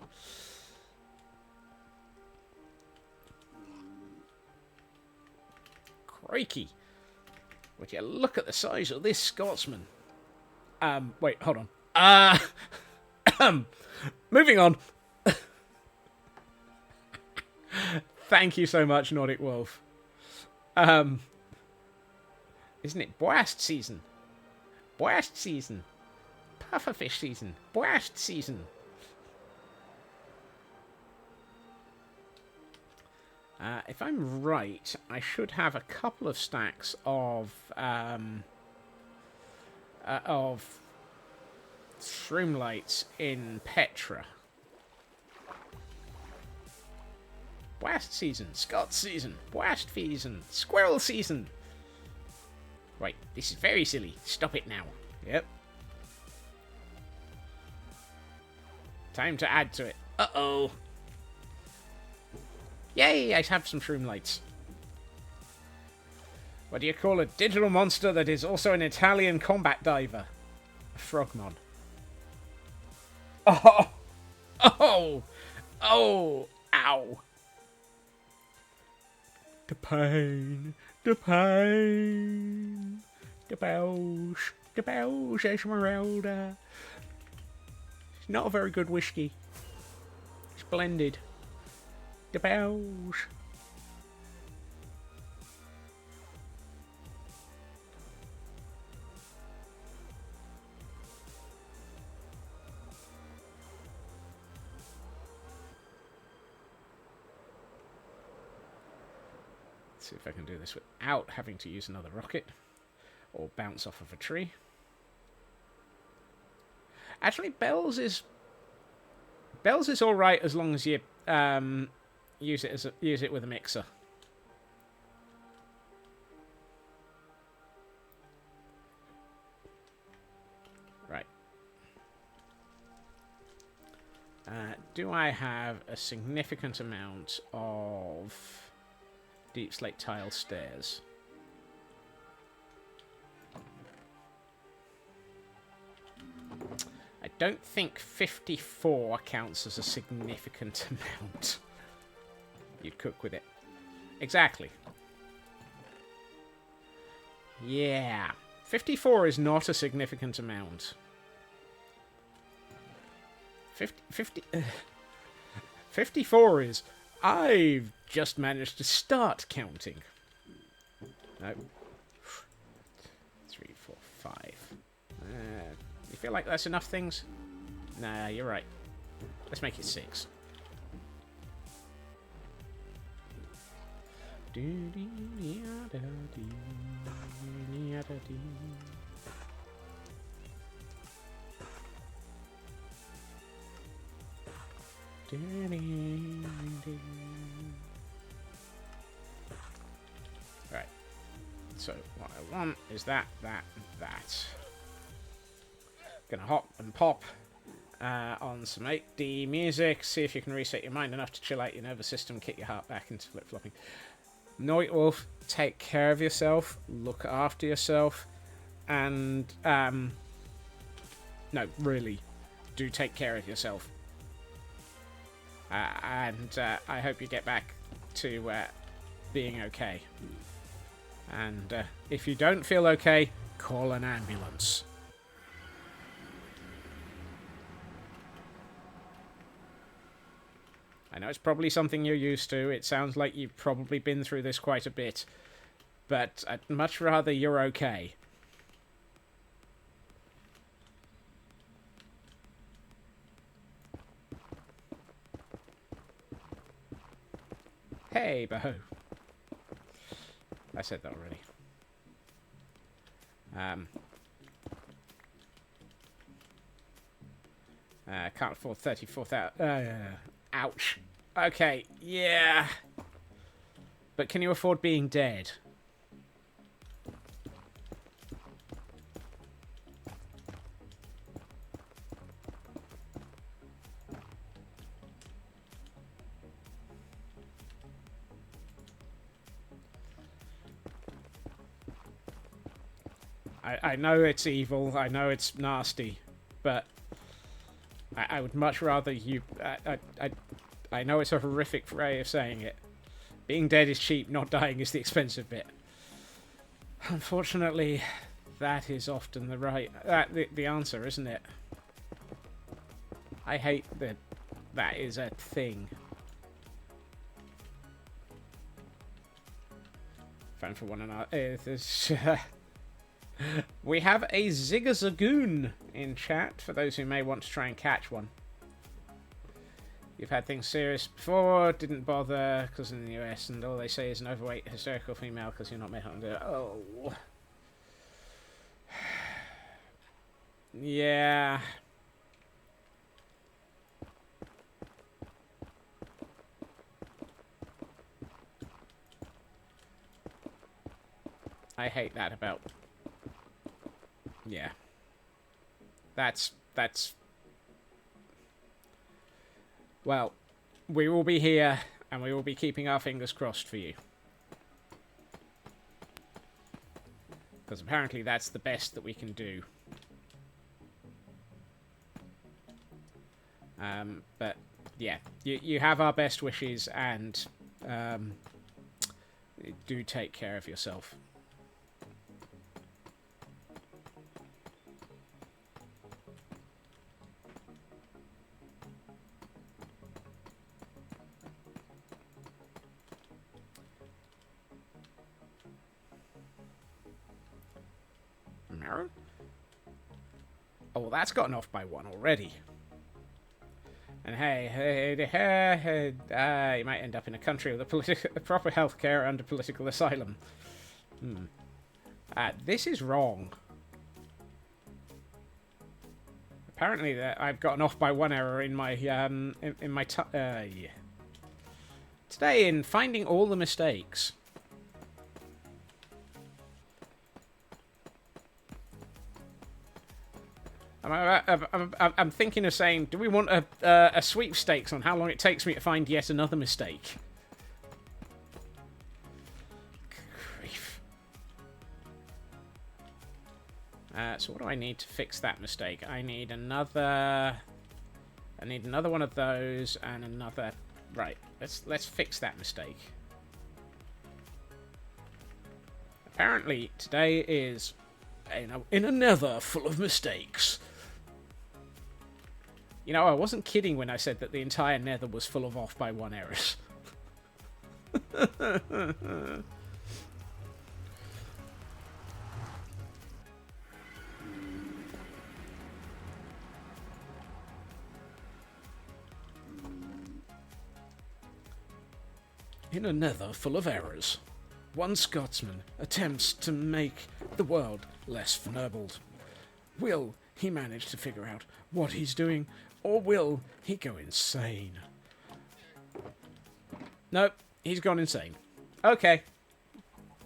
Crikey. Would you look at the size of this Scotsman? Wait, hold on. Moving on. Thank you so much, Nordic Wolf. Isn't it Boast season? Boast season. Pufferfish season. Boast season. If I'm right, I should have a couple of stacks of shroom lights in Petra. Boast season, Scots season, Boast season, Squirrel season. Right, this is very silly. Stop it now. Yep. Time to add to it. Uh-oh. Yay, I have some shroom lights. What do you call a digital monster that is also an Italian combat diver? A frogmon. Oh! Oh! Oh! Ow! The pain! The pain! The bells, Esmeralda. It's not a very good whiskey. It's blended. The bells. Let's see if I can do this without having to use another rocket or bounce off of a tree. Actually, bells is all right as long as you use it with a mixer. Right. Do I have a significant amount of deep slate tile stairs? I don't think 54 counts as a significant amount. You'd cook with it. Exactly. Yeah. 54 is not a significant amount. 54 is... I've just managed to start counting. No. 3, 4, 5. You feel like that's enough things? Nah, you're right. Let's make it 6. Right. So what I want is that. Gonna hop and pop on some 8D music. See if you can reset your mind enough to chill out your nervous system, kick your heart back into flip-flopping. Night Wolf, take care of yourself, look after yourself, and no, really, do take care of yourself. And I hope you get back to being okay. And if you don't feel okay, call an ambulance. I know it's probably something you're used to. It sounds like you've probably been through this quite a bit. But I'd much rather you're okay. Hey, Baho. I said that already. Can't afford 34,000. Ouch. Okay, yeah. But can you afford being dead? I know it's evil. I know it's nasty. But I would much rather you... I know it's a horrific way of saying it. Being dead is cheap, not dying is the expensive bit. Unfortunately, that is often the answer, isn't it? I hate that that is a thing. Phone for one another. We have a Zigzagoon in chat, for those who may want to try and catch one. You've had things serious before, didn't bother because in the US, and all they say is an overweight hysterical female because you're not made to do it. Oh. Yeah. I hate that about... Yeah. That's... Well, we will be here, and we will be keeping our fingers crossed for you. Because apparently that's the best that we can do. But, yeah, you have our best wishes, and do take care of yourself. Oh, well, that's gotten off by one already. And hey, you might end up in a country with a proper healthcare under political asylum. This is wrong. Apparently, I've gotten off by one error in my yeah. Today, in finding all the mistakes. I'm thinking of saying, do we want a sweepstakes on how long it takes me to find yet another mistake? Grief. So what do I need to fix that mistake? I need another one of those and another. Right. Let's fix that mistake. Apparently today is in a nether full of mistakes. You know, I wasn't kidding when I said that the entire nether was full of off by one errors. In a nether full of errors, one Scotsman attempts to make the world less fnerbled. Will he manage to figure out what he's doing, or will he go insane? Nope, he's gone insane. Okay.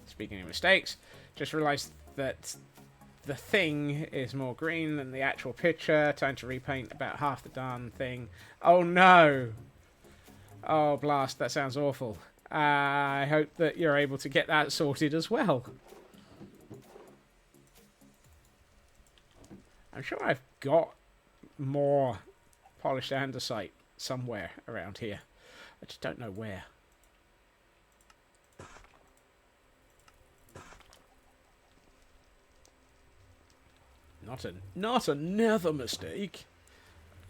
Speaking of mistakes, just realised that the thing is more green than the actual picture. Time to repaint about half the darn thing. Oh no! Oh blast, that sounds awful. I hope that you're able to get that sorted as well. I'm sure I've got more polished andesite somewhere around here. I just don't know where. Not another mistake.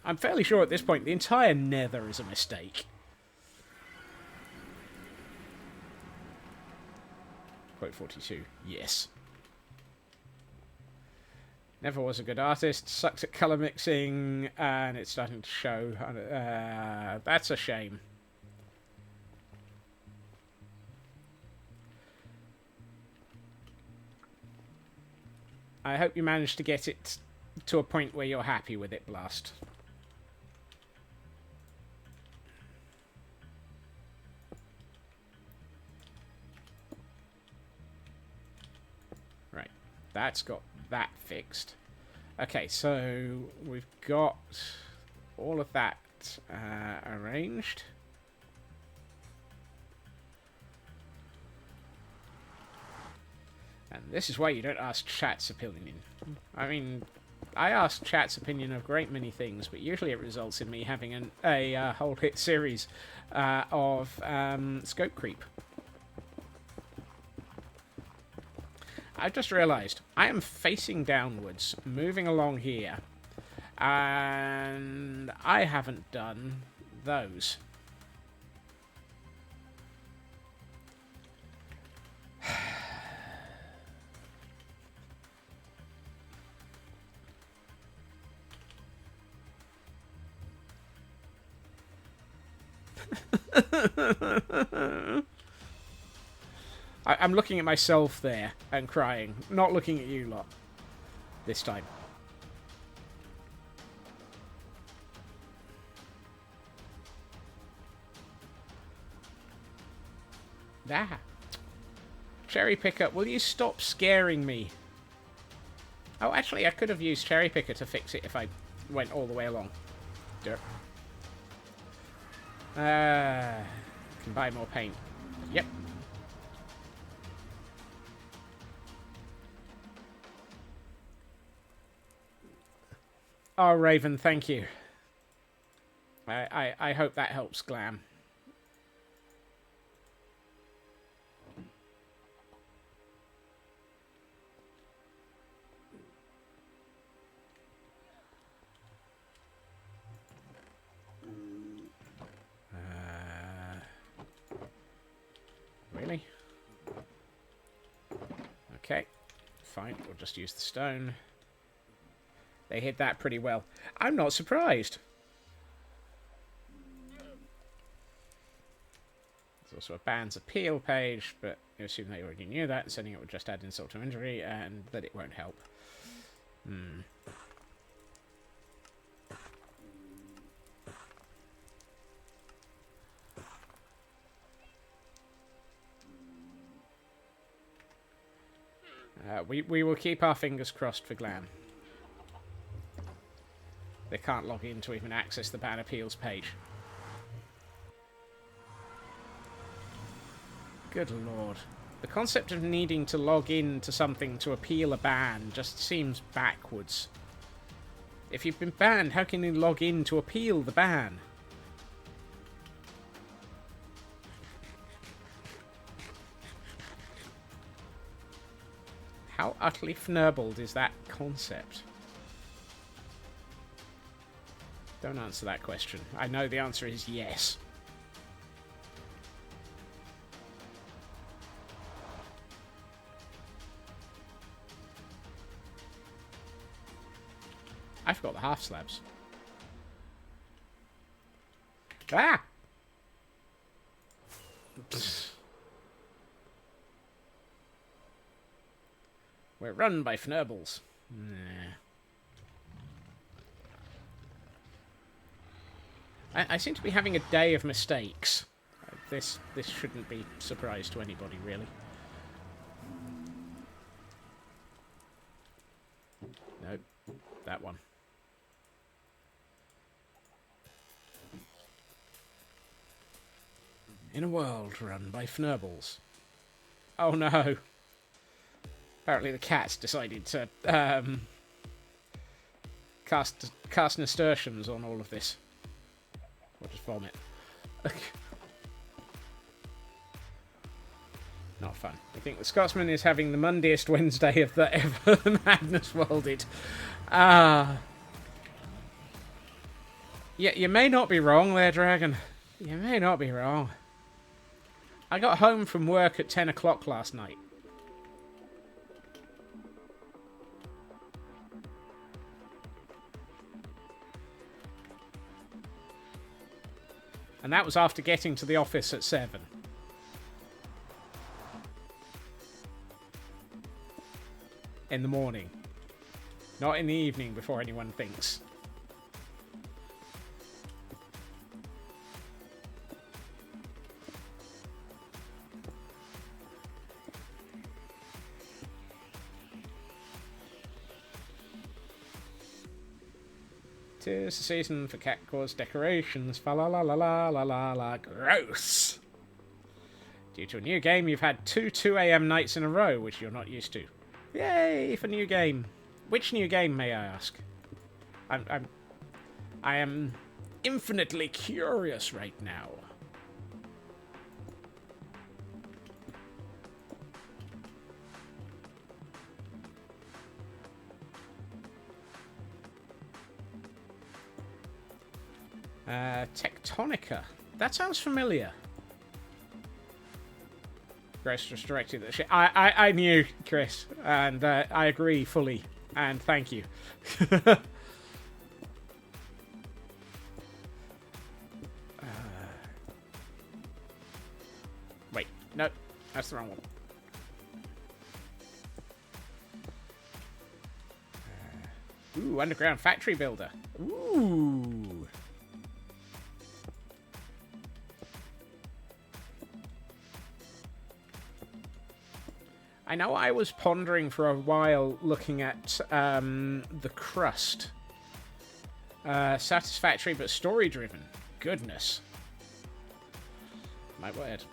I'm fairly sure at this point the entire nether is a mistake. Quote 42. Yes. Never was a good artist, sucks at colour mixing, and it's starting to show. That's a shame. I hope you managed to get it to a point where you're happy with it, Blast. that's got that fixed. Okay, so we've got all of that arranged. And this is why you don't ask chat's opinion. I mean, I ask chat's opinion of a great many things, but usually it results in me having a whole hit series of scope creep. I've just realised I am facing downwards, moving along here, and I haven't done those. I'm looking at myself there and crying, not looking at you lot this time. Ah. Cherry Picker, will you stop scaring me? Oh, actually, I could have used Cherry Picker to fix it if I went all the way along. Derp. Can buy more paint. Yep. Oh, Raven, thank you. I hope that helps Glam. Really? Okay. Fine, we'll just use the stone. They hid that pretty well. I'm not surprised. There's also a ban's appeal page, but I assume they already knew that, and sending it would just add insult to injury, and that it won't help. We will keep our fingers crossed for Glam. They can't log in to even access the ban appeals page. Good lord. The concept of needing to log in to something to appeal a ban just seems backwards. If you've been banned, how can you log in to appeal the ban? How utterly fnerbled is that concept? Don't answer that question. I know the answer is yes. I forgot the half slabs. Ah! We're run by fnerbles. Nah. I seem to be having a day of mistakes. This shouldn't be a surprise to anybody, really. Nope. That one. In a world run by fnerbles. Oh no. Apparently the cat's decided to cast nasturtiums on all of this. Or just vomit. Not fun. I think the Scotsman is having the Mondayest Wednesday of the ever madness worlded. Yeah, you may not be wrong there, Dragon. You may not be wrong. I got home from work at 10 o'clock last night. And that was after getting to the office at 7. In the morning. Not in the evening before anyone thinks. 'Tis the season for cat cause decorations. Fa la la la la la la la. Gross! Due to a new game, you've had 2 a.m. nights in a row, which you're not used to. Yay for new game. Which new game, may I ask? I am infinitely curious right now. Tectonica. That sounds familiar. Grace just directed that shit. I knew, Chris, and I agree fully. And thank you. Wait, no, that's the wrong one. Ooh, underground factory builder. Ooh. I know I was pondering for a while looking at the crust. Satisfactory but story-driven. Goodness. My word.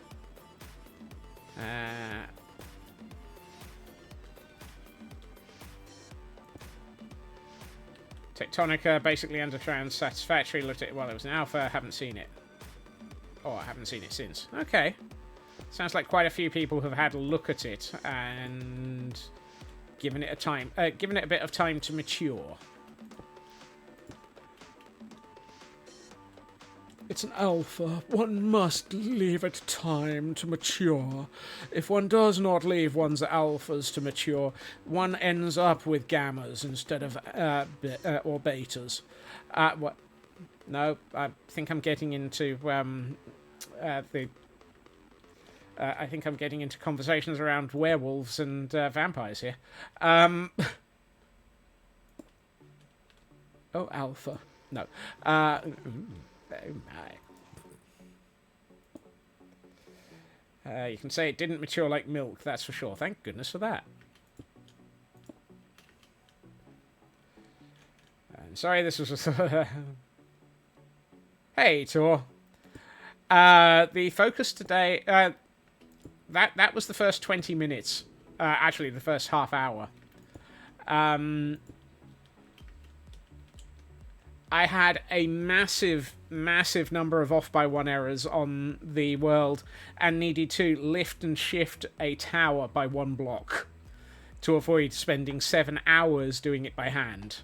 Tectonica, basically underground satisfactory. Looked at it while it was an alpha. Haven't seen it. Oh, I haven't seen it since. Okay. Sounds like quite a few people have had a look at it and given it a bit of time to mature. It's an alpha. One must leave it time to mature. If one does not leave one's alphas to mature, one ends up with gammas instead of or betas. What? No, I think I'm getting into I think I'm getting into conversations around werewolves and vampires here. Oh, alpha. No. Oh, my. You can say it didn't mature like milk, that's for sure. Thank goodness for that. I'm sorry, this was a... Hey, Tor. The focus today... That was the first 20 minutes. Actually, the first half hour. I had a massive, massive number of off-by-1 errors on the world and needed to lift and shift a tower by 1 block to avoid spending 7 hours doing it by hand.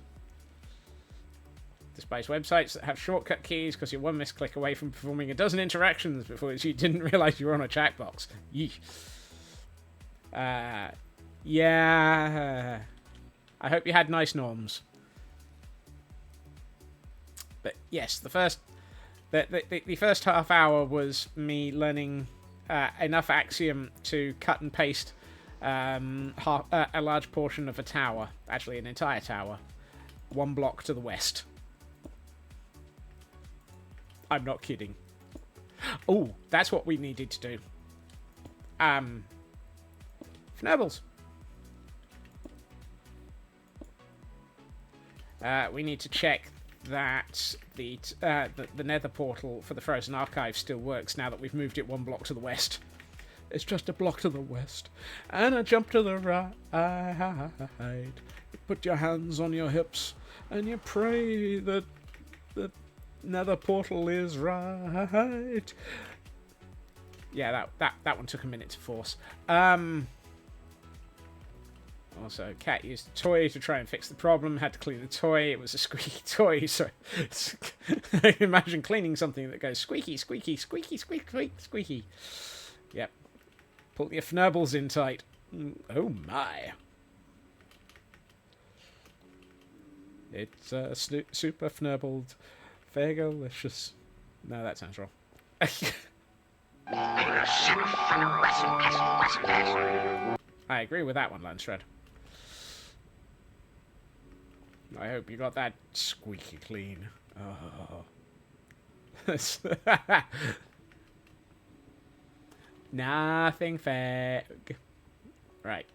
Displays websites that have shortcut keys because you're 1 misclick away from performing a dozen interactions before you didn't realise you were on a chat box. Yeesh. Yeah. I hope you had nice norms. But yes, the first half hour was me learning enough Axiom to cut and paste a large portion of a tower, actually an entire tower, 1 block to the west. I'm not kidding. Oh, that's what we needed to do. Fnerbles. We need to check that the nether portal for the Frozen Archive still works now that we've moved it 1 block to the west. It's just a block to the west. And a jump to the right. You put your hands on your hips and you pray that the nether portal is right. Yeah, that one took a minute to force. Also, Cat used a toy to try and fix the problem. Had to clean the toy. It was a squeaky toy, so imagine cleaning something that goes squeaky, squeaky, squeaky, squeaky, squeaky, squeaky. Yep. Pull your fnerbles in tight. Oh my. It's super fnerbled. Fagalicious. No, that sounds wrong. I agree with that one, Landshred. I hope you got that squeaky clean. Oh. Nothing fake. Right.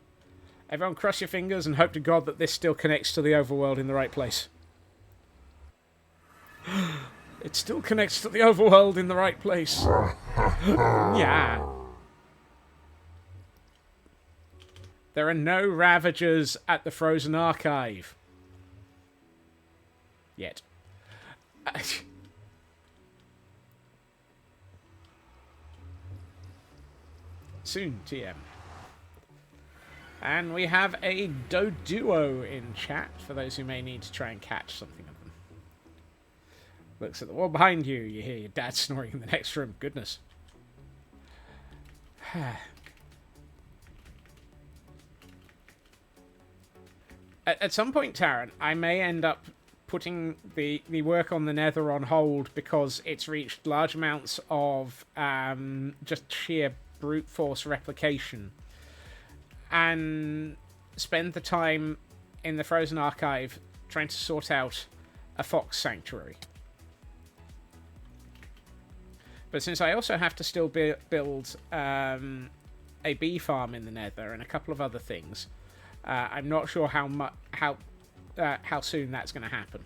Everyone cross your fingers and hope to God that this still connects to the overworld in the right place. It still connects to the overworld in the right place. Yeah. There are no Ravagers at the Frozen Archive. Yet. Soon, TM. And we have a Doduo in chat, for those who may need to try and catch something of them. Looks at the wall behind you. You hear your dad snoring in the next room. Goodness. At some point, Taryn, I may end up putting the work on the Nether on hold because it's reached large amounts of just sheer brute force replication, and spend the time in the Frozen Archive trying to sort out a fox sanctuary. But since I also have to still build a bee farm in the Nether and a couple of other things, I'm not sure how soon that's going to happen.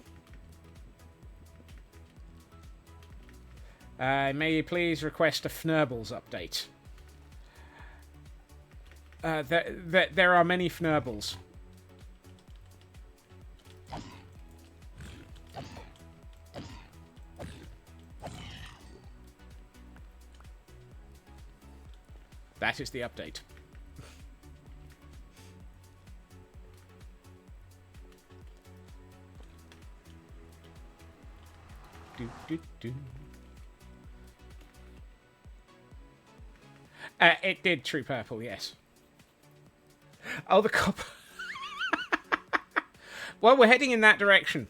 May you please request a Fnerbles update? There are many Fnerbles. That is the update. It did True Purple, yes. Oh, the copper. Well, we're heading in that direction.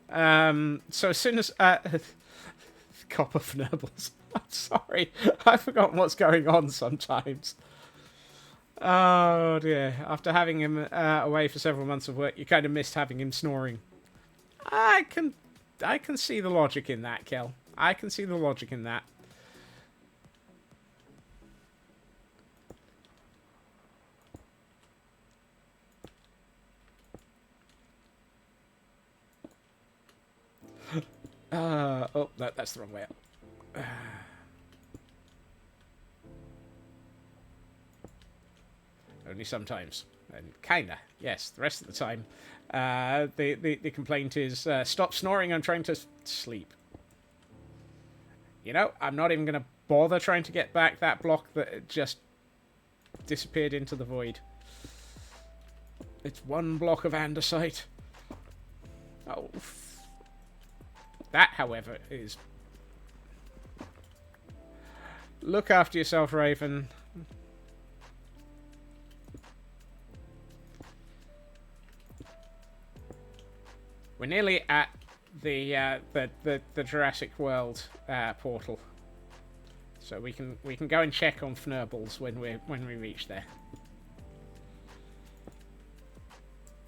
So as soon as... copper Fnerbles. I'm sorry. I've forgotten what's going on sometimes. Oh, dear. After having him away for several months of work, you kind of missed having him snoring. I can see the logic in that, Kel. I can see the logic in that. Oh, no, that's the wrong way up. Only sometimes. And kinda, yes. The rest of the time, the complaint is, stop snoring, I'm trying to sleep. You know, I'm not even going to bother trying to get back that block that just disappeared into the void. It's one block of andesite. Oh, that, however, is... Look after yourself, Raven. We're nearly at the Jurassic World portal, so we can go and check on Fnerbles when we reach there.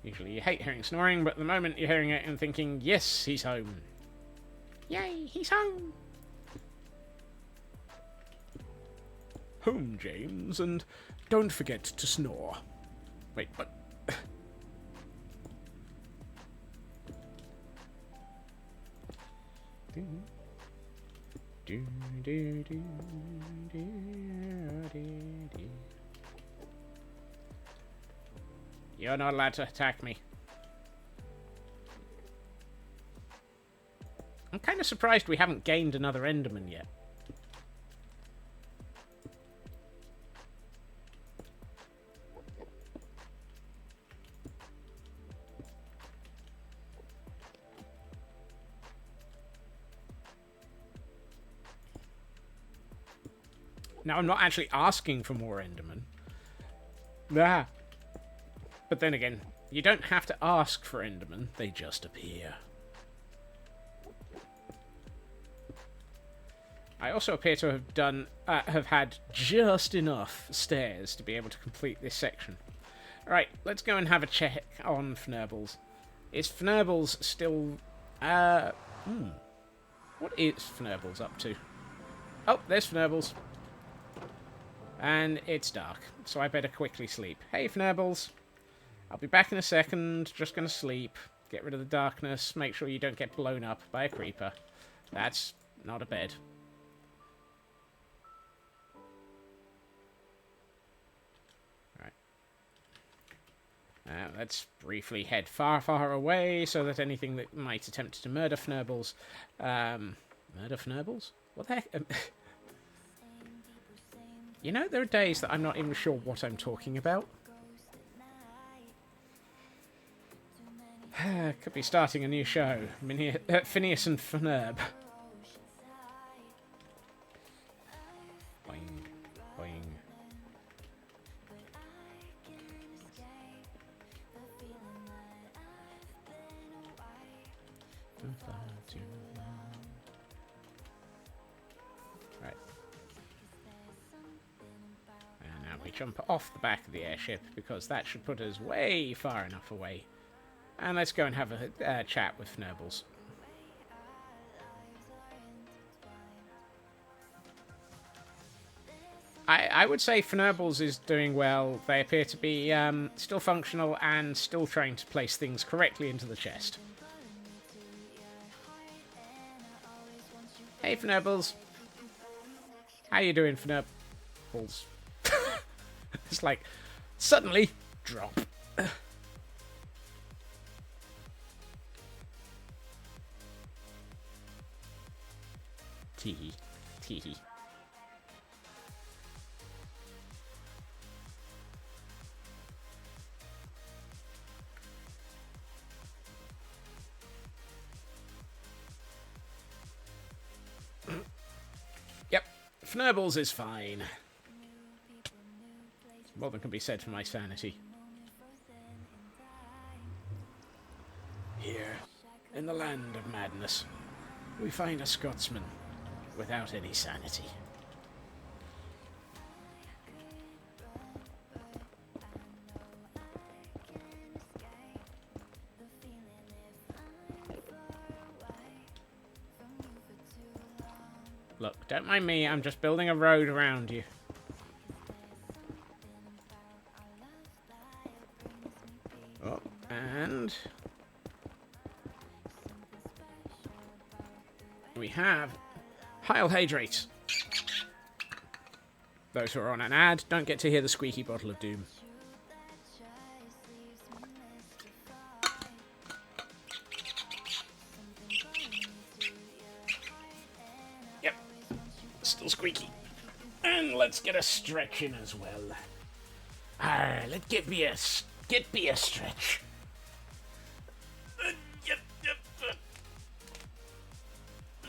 Usually you hate hearing snoring, but the moment you're hearing it and thinking, yes, he's home. Yay, he's home. Home, James, and don't forget to snore. Wait, what? You're not allowed to attack me. I'm kind of surprised we haven't gained another Enderman yet. Now, I'm not actually asking for more Endermen. Ah. But then again, you don't have to ask for Endermen, they just appear. I also appear to have had just enough stairs to be able to complete this section. Right, let's go and have a check on Fnerbles. Is Fnerbles still... What is Fnerbles up to? Oh, there's Fnerbles. And it's dark, so I better quickly sleep. Hey, Fnerbles. I'll be back in a second. Just gonna sleep. Get rid of the darkness. Make sure you don't get blown up by a creeper. That's not a bed. Right. Let's briefly head far, far away so that anything that might attempt to murder Fnerbles... murder Fnerbles? What the heck? You know, there are days that I'm not even sure what I'm talking about. Could be starting a new show. Phineas and Ferb. Boing, boing. Right. And now we jump off the back of the airship because that should put us way far enough away. And let's go and have a chat with Fnerbles. I would say Fnerbles is doing well. They appear to be still functional and still trying to place things correctly into the chest. Hey, Fnerbles. How you doing, Fnerbles? It's like, suddenly, drop. Teehee. Teehee. Yep, Fnerbles is fine. More than can be said for my sanity. Here, in the land of madness, we find a Scotsman without any sanity. Look, don't mind me, I'm just building a road around you. Oh, and we have Heil Hydrate. Those who are on an ad don't get to hear the squeaky bottle of doom. Yep, still squeaky. And let's get a stretch in as well. Let's get me a stretch. Yep.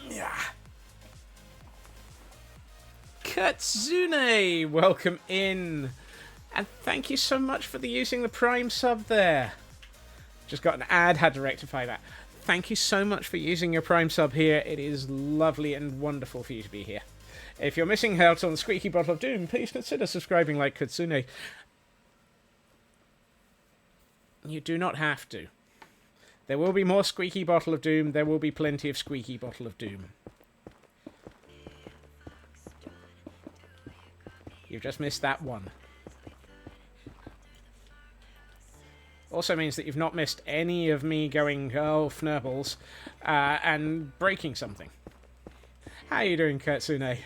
Yeah. Katsune, welcome in. And thank you so much for using the Prime sub there. Just got an ad, had to rectify that. Thank you so much for using your Prime sub here. It is lovely and wonderful for you to be here. If you're missing out on the Squeaky Bottle of Doom, please consider subscribing like Katsune. You do not have to. There will be more Squeaky Bottle of Doom. There will be plenty of Squeaky Bottle of Doom. You've just missed that one. Also means that you've not missed any of me going, oh, Fnerbles, and breaking something. How are you doing, Katsune?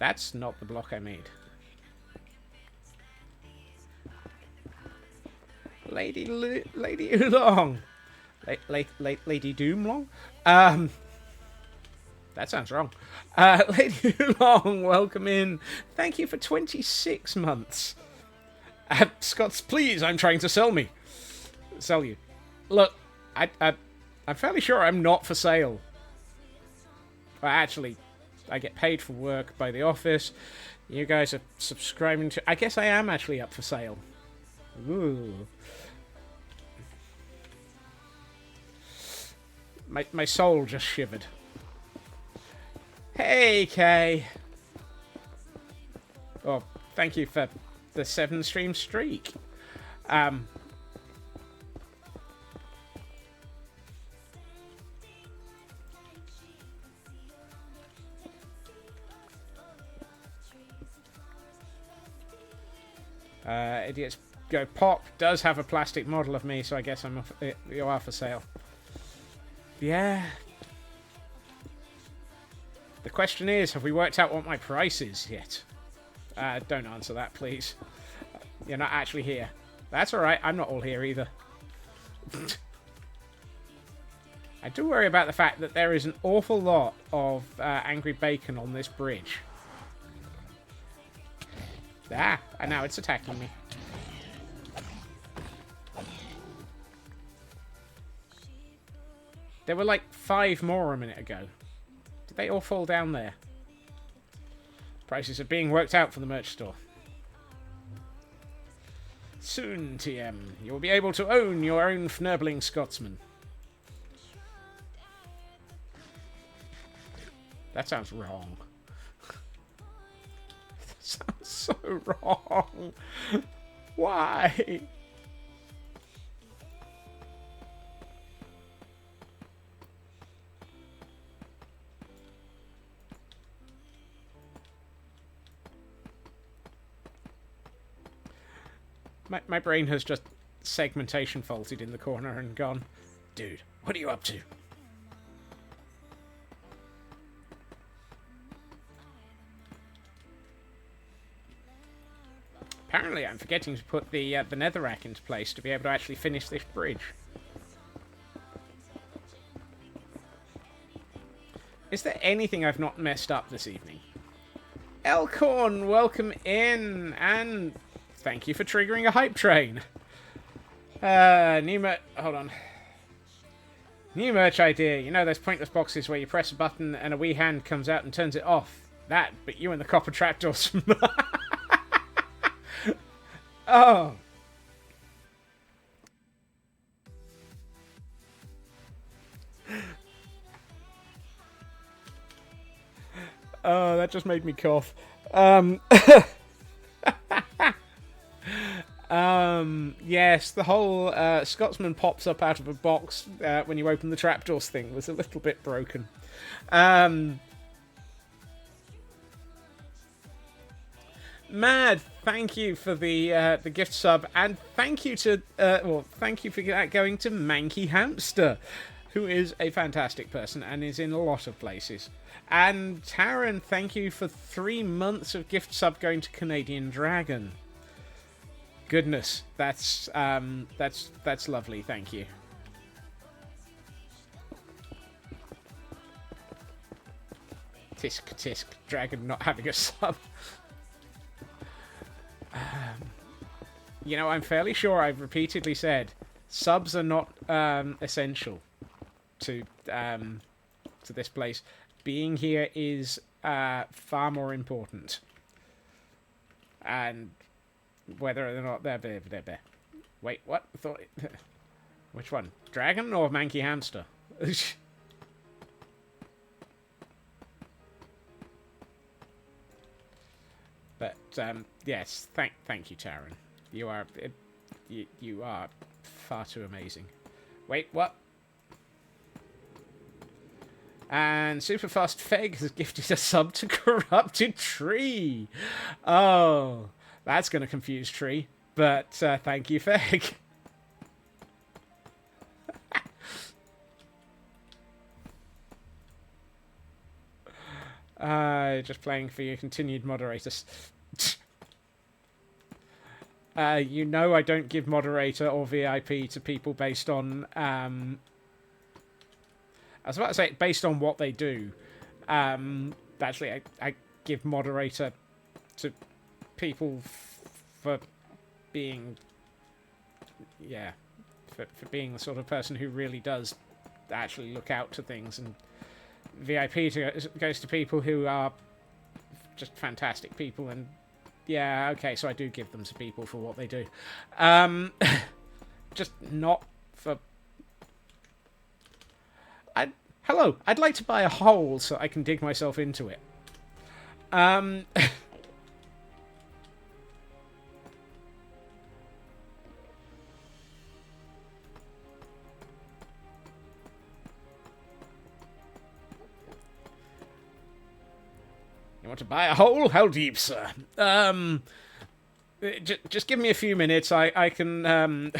That's not the block I made. Lady Oolong. Lady Doomlong? That sounds wrong. Lady Oolong, welcome in. Thank you for 26 months. Scots, please, I'm trying to sell you. Look, I'm fairly sure I'm not for sale. Well, actually, I get paid for work by the office. You guys are subscribing to... I guess I am actually up for sale. Ooh. My soul just shivered. Hey, Kay. Oh, thank you for the 7-stream streak. Idiots go pop does have a plastic model of me, so I guess you are for sale. Yeah. The question is, have we worked out what my price is yet? Don't answer that, please. You're not actually here. That's alright, I'm not all here either. I do worry about the fact that there is an awful lot of angry bacon on this bridge. Ah, and now it's attacking me. There were like 5 more a minute ago. Did they all fall down there? Prices are being worked out for the merch store. Soon, TM, you will be able to own your own fnerbling Scotsman. That sounds wrong. That sounds so wrong. Why? My brain has just segmentation faulted in the corner and gone, dude, what are you up to? Apparently I'm forgetting to put the netherrack into place to be able to actually finish this bridge. Is there anything I've not messed up this evening? Elkhorn, welcome in, and thank you for triggering a hype train. Hold on. New merch idea. You know those pointless boxes where you press a button and a wee hand comes out and turns it off? That, but you and the copper trapdoors. Oh. Oh, that just made me cough. Yes, the whole Scotsman pops up out of a box when you open the trapdoors thing was a little bit broken. Mad, thank you for the gift sub, and thank you to thank you for that going to Manky Hamster, who is a fantastic person and is in a lot of places. And Taran, thank you for 3 months of gift sub going to Canadian Dragon. Goodness, that's lovely. Thank you. Tisk tisk, Dragon not having a sub. You know, I'm fairly sure I've repeatedly said subs are not essential to this place. Being here is far more important, and whether or not they're there. Wait, what? I thought which one? Dragon or Manky Hamster? But yes, thank you, Taran. You are far too amazing. Wait, what? And Superfast Feg has gifted a sub to Corrupted Tree. Oh, that's going to confuse Tree. But thank you, Feg. Just playing for your continued moderators. You know I don't give moderator or VIP to people based on... I was about to say based on what they do. Actually, I give moderator to people for being... Yeah, for being the sort of person who really does actually look out to things, and VIP goes to people who are just fantastic people, and yeah, okay, so I do give them to people for what they do. Just not for... Hello, I'd like to buy a hole so I can dig myself into it. You want to buy a hole? How deep, sir? Just give me a few minutes. I can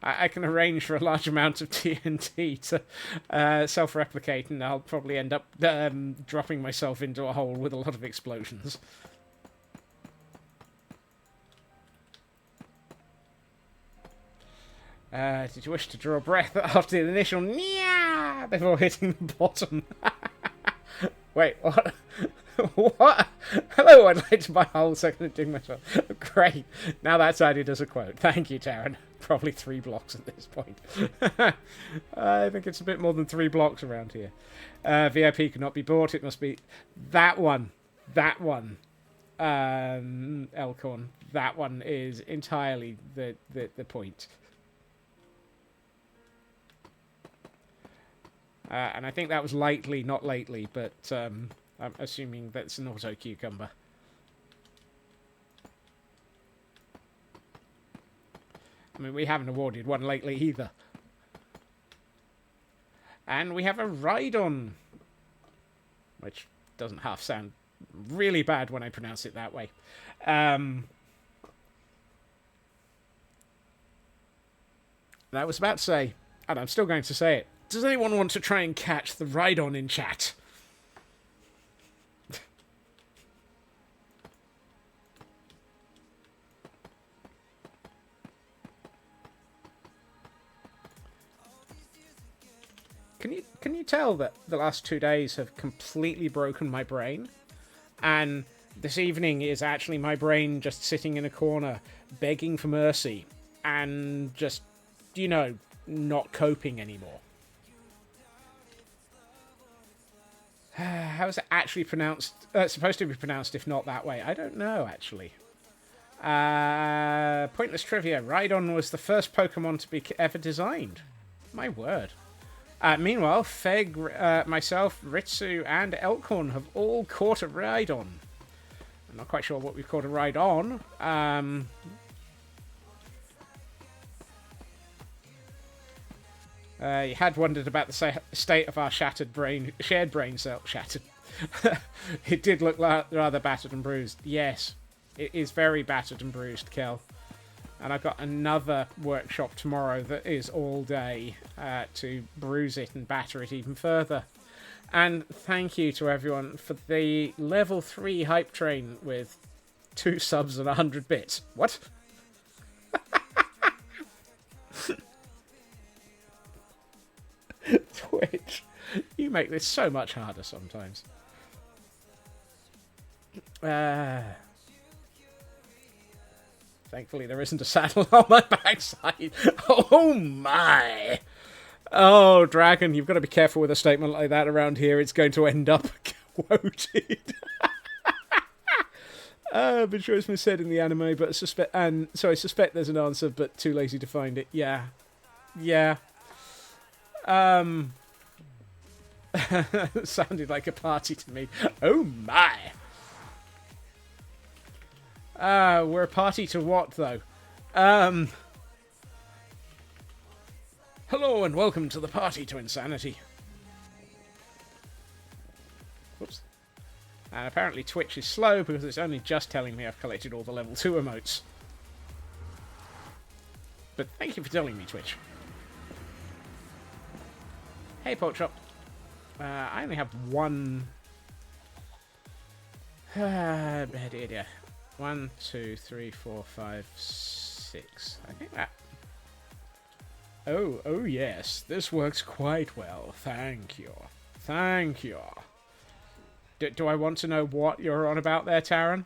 I can arrange for a large amount of TNT to self-replicate, and I'll probably end up dropping myself into a hole with a lot of explosions. Did you wish to draw breath after the initial "nya" before hitting the bottom? Wait, what? What? Hello, I'd like to buy a whole second of doing myself. Great. Now that's added as a quote. Thank you, Taryn. Probably 3 blocks at this point. I think it's a bit more than 3 blocks around here. VIP cannot be bought. It must be that one. That one. Elkhorn. That one is entirely the point. And I think that was lightly, not lately, but I'm assuming that's an auto cucumber. I mean, we haven't awarded one lately either. And we have a Rhydon, which doesn't half sound really bad when I pronounce it that way. I was about to say, and I'm still going to say it, does anyone want to try and catch the Rhydon in chat? Can you tell that the last 2 days have completely broken my brain? And this evening is actually my brain just sitting in a corner, begging for mercy, and just, you know, not coping anymore. How is it actually pronounced? Supposed to be pronounced, if not that way. I don't know, actually. Pointless trivia. Rhydon was the first Pokemon to be ever designed. My word. Meanwhile, Feg, myself, Ritsu, and Elkhorn have all caught a Rhydon. I'm not quite sure what we've caught a Rhydon. You had wondered about the state of our shared brain cell. Shattered. It did look rather battered and bruised. Yes, it is very battered and bruised, Kel. And I've got another workshop tomorrow that is all day to bruise it and batter it even further. And thank you to everyone for the level 3 hype train with 2 subs and 100 bits. What? Twitch, you make this so much harder sometimes. Thankfully there isn't a saddle on my backside. Oh my! Oh, Dragon, you've got to be careful with a statement like that around here. It's going to end up quoted. But sure it's been said in the anime, but I suspect there's an answer, but too lazy to find it. Yeah. Yeah. Sounded like a party to me. Oh my! We're a party to what, though? Hello and welcome to the party to insanity. Whoops. And apparently Twitch is slow because it's only just telling me I've collected all the level 2 emotes. But thank you for telling me, Twitch. Hey, Porkchop. I only have one... 1, 2, 3, 4, 5, 6. I think that... Oh yes. This works quite well. Thank you. Thank you. Do I want to know what you're on about there, Taran?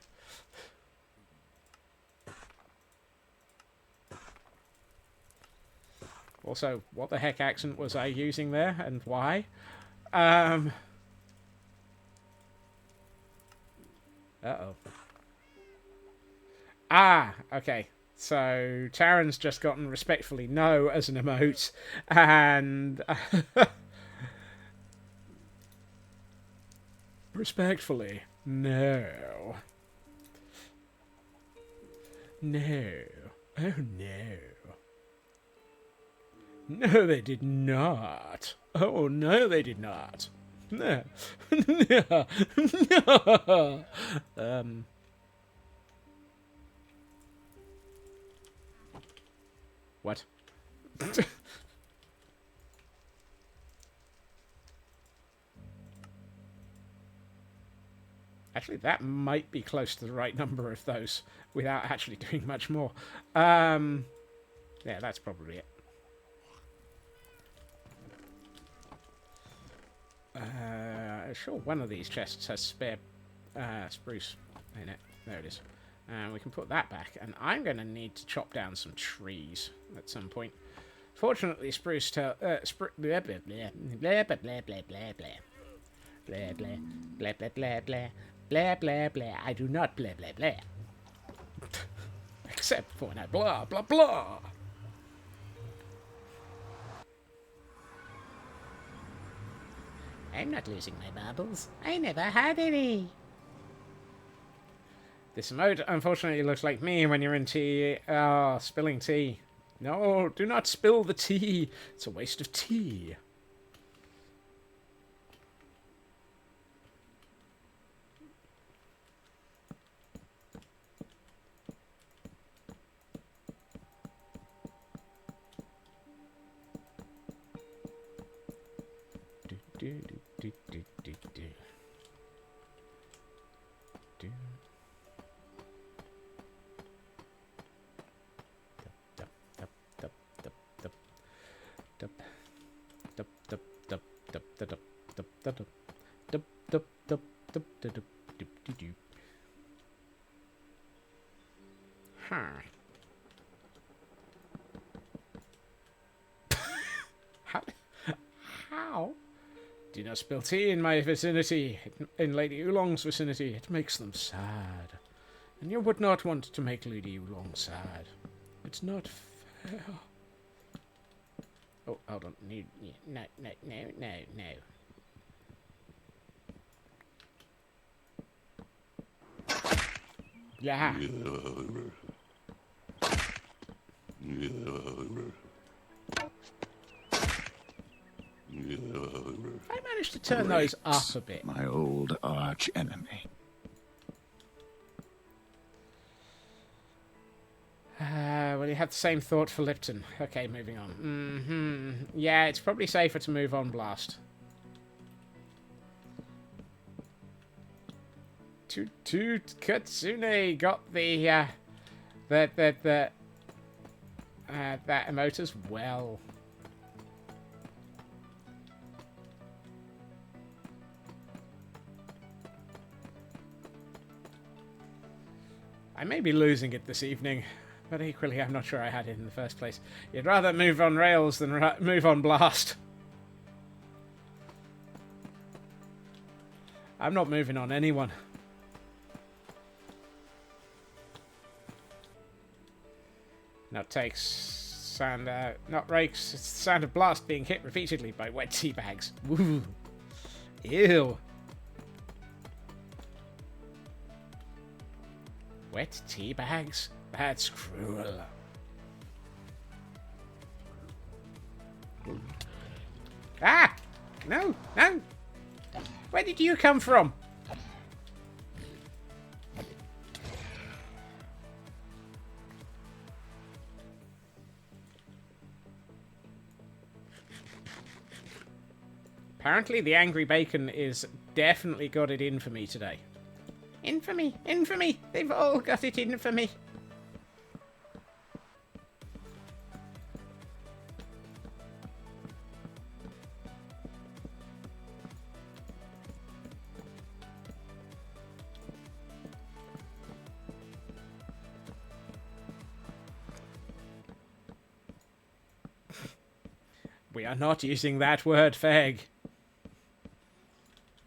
Also, what the heck accent was I using there, and why? Uh-oh. Ah, okay. So, Taran's just gotten respectfully no as an emote, and... respectfully, no. No. Oh, no. No, they did not. Oh, no, they did not. No. No. No. What? Actually, that might be close to the right number of those without actually doing much more. Yeah, that's probably it. Sure, one of these chests has spare spruce in it. There it is. And we can put that back. And I'm going to need to chop down some trees at some point. Fortunately, spruce blah blah blah blah blah blah blah blah blah blah blah blah blah blah blah blah blah. I do not blah blah blah. Except for when I blah blah blah. I'm not losing my marbles. I never had any. This mode unfortunately looks like me when you're in tea. Oh, spilling tea. No, do not spill the tea. It's a waste of tea. Do, do, do, do, do. Do. Huh. How? Do not spill tea in my vicinity, in Lady Oolong's vicinity. It makes them sad. And you would not want to make Lady Oolong sad. It's not fair. Oh, hold on. No, no, no, no, no, no. Yeah. I managed to turn those up a bit. My old arch enemy. Well, you had the same thought for Lipton. Okay, moving on. Yeah, it's probably safer to move on Blast. Toot toot, Katsune got the that emote as well. I may be losing it this evening, but equally I'm not sure I had it in the first place. You'd rather move on rails than move on Blast. I'm not moving on anyone. Not takes sound, not rakes. It's the sound of Blast being hit repeatedly by wet tea bags. Woo. Ew. Wet tea bags? That's cruel. Ah! No, no! Where did you come from? Apparently the angry bacon is definitely got it in for me today. In for me, in for me. They've all got it in for me. We are not using that word, Feg.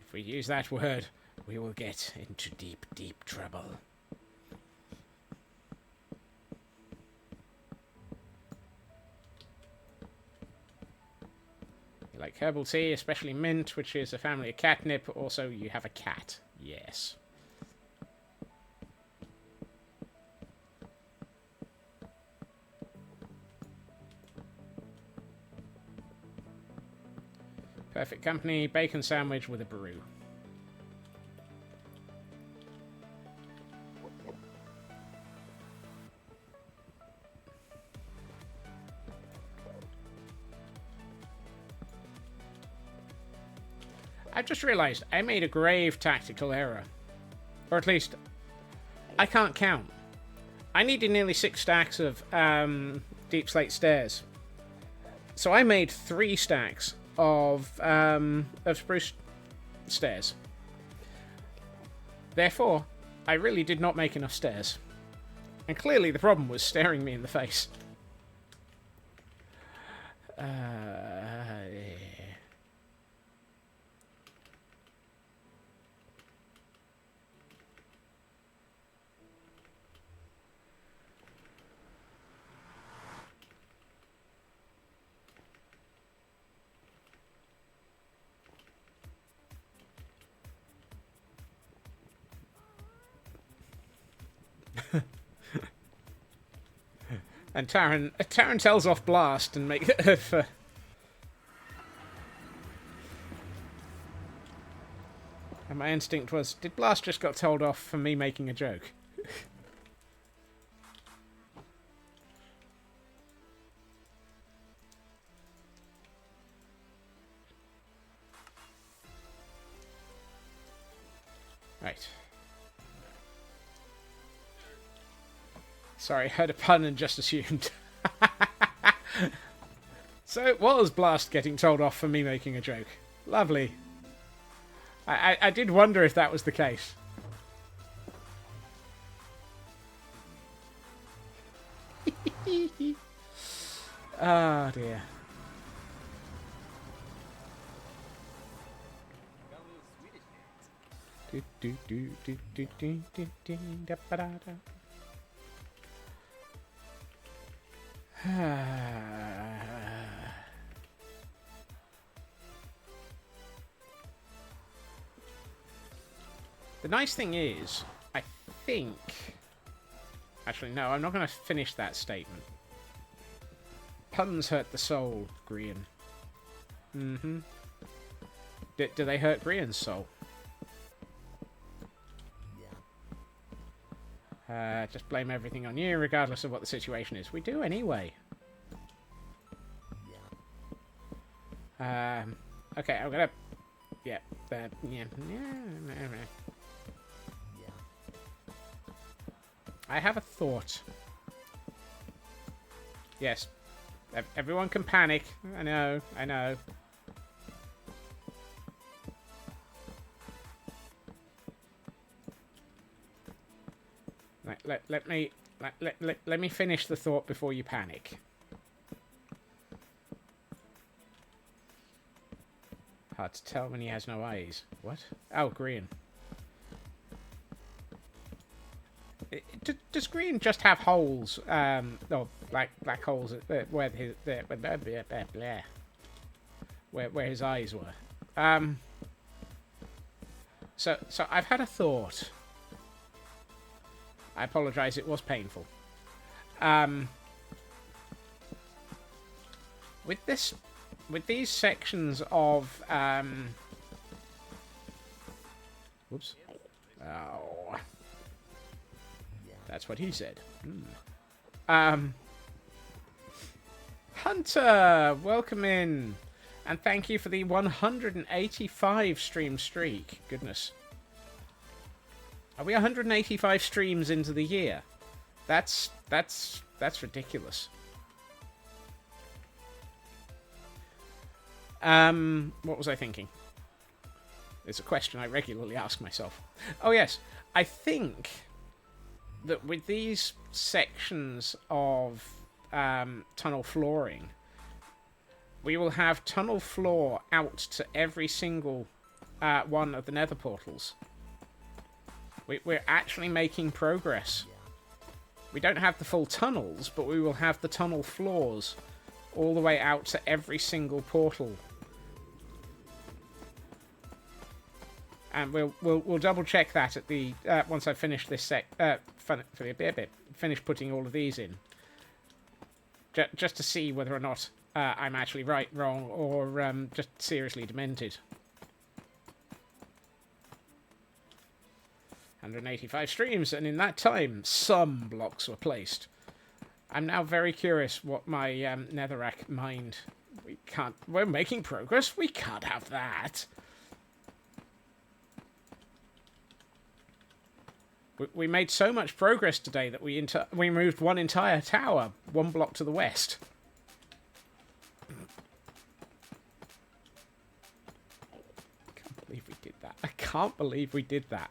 If we use that word, we will get into deep, deep trouble. You like herbal tea, especially mint, which is a family of catnip. Also, you have a cat. Yes. Perfect company, bacon sandwich with a brew. I've just realised I made a grave tactical error. Or at least, I can't count. I needed nearly 6 stacks of deep slate stairs. So I made 3 stacks of spruce stairs. Therefore, I really did not make enough stairs. And clearly the problem was staring me in the face. And Taran tells off Blast and make for. And my instinct was, did Blast just got told off for me making a joke? Right. Sorry, heard a pun and just assumed. So it was Blast getting told off for me making a joke. Lovely. I did wonder if that was the case. Oh dear. The nice thing is, I think... Actually, no, I'm not going to finish that statement. Puns hurt the soul, Grian. Mm-hmm. Do they hurt Grian's soul? Just blame everything on you, regardless of what the situation is. We do anyway. Okay, I'm gonna... Yeah, yeah. I have a thought. Yes. Everyone can panic. I know, I know. Let me finish the thought before you panic. Hard to tell when he has no eyes. What? Oh, green. Does green just have holes? No, black holes where his eyes were. So I've had a thought. I apologise, it was painful. With these sections of whoops. Oh. That's what he said. Hunter, welcome in. And thank you for the 185 stream streak. Goodness. Are we 185 streams into the year? That's ridiculous. What was I thinking? It's a question I regularly ask myself. Oh yes, I think that with these sections of tunnel flooring, we will have tunnel floor out to every single one of the nether portals. We're actually making progress. We don't have the full tunnels, but we will have the tunnel floors all the way out to every single portal. And we'll double check that at the once I finish this finish putting all of these in, just to see whether or not I'm actually right, wrong, or just seriously demented. 185 streams, and in that time, some blocks were placed. I'm now very curious what my netherrack mined. We're making progress. We can't have that. We made so much progress today that we moved one entire tower 1 block to the west. I can't believe we did that. I can't believe we did that.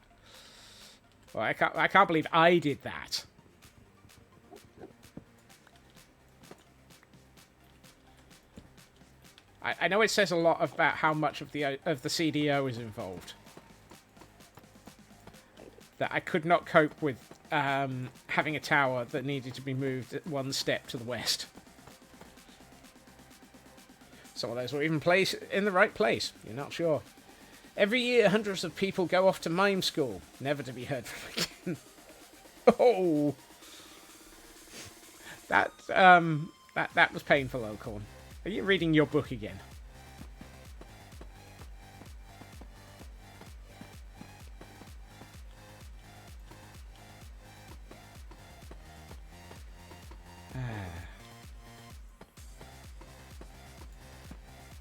Well, I can't believe I did that. I know it says a lot about how much of the CDO is involved. That I could not cope with having a tower that needed to be moved 1 step to the west. Some of those were even placed in the right place. You're not sure. Every year, hundreds of people go off to mime school, never to be heard from again. Oh, that was painful, Oakhorn. Are you reading your book again?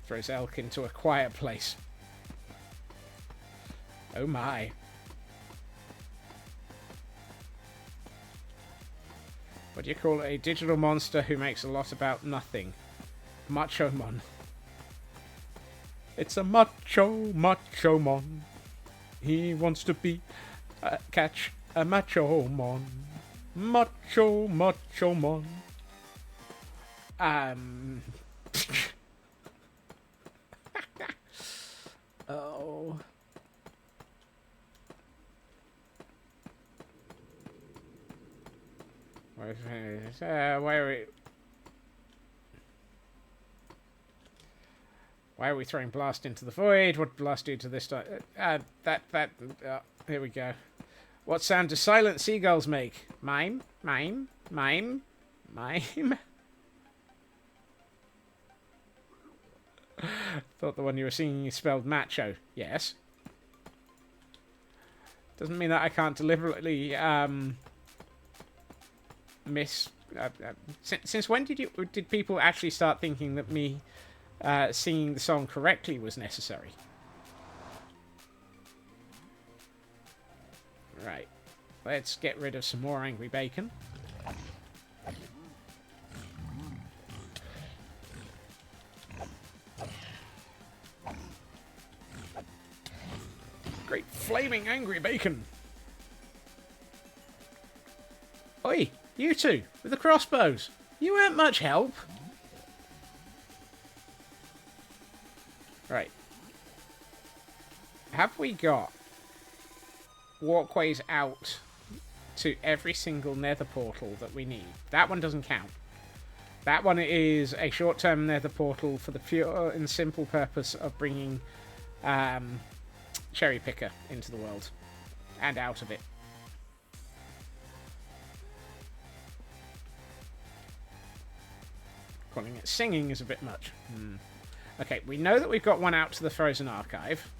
Throws Elk into a quiet place. Oh my. What do you call it? A digital monster who makes a lot about nothing. Macho Mon. It's a macho mon. He wants to be catch a macho mon. Macho mon. Oh. Why are we throwing blast into the void? What did blast do to this time? Here we go. What sound do silent seagulls make? Mime, mime, mime, mime. Thought the one you were singing is spelled macho. Yes. Doesn't mean that I can't deliberately miss. Since when did people actually start thinking that me singing the song correctly was necessary? Right. Let's get rid of some more angry bacon. Great flaming angry bacon. Oi, you two, with the crossbows. You weren't much help. Right. Have we got walkways out to every single nether portal that we need? That one doesn't count. That one is a short-term nether portal for the pure and simple purpose of bringing Cherry Picker into the world and out of it. Calling it singing is a bit much. Okay, we know that we've got one out to the Frozen Archive.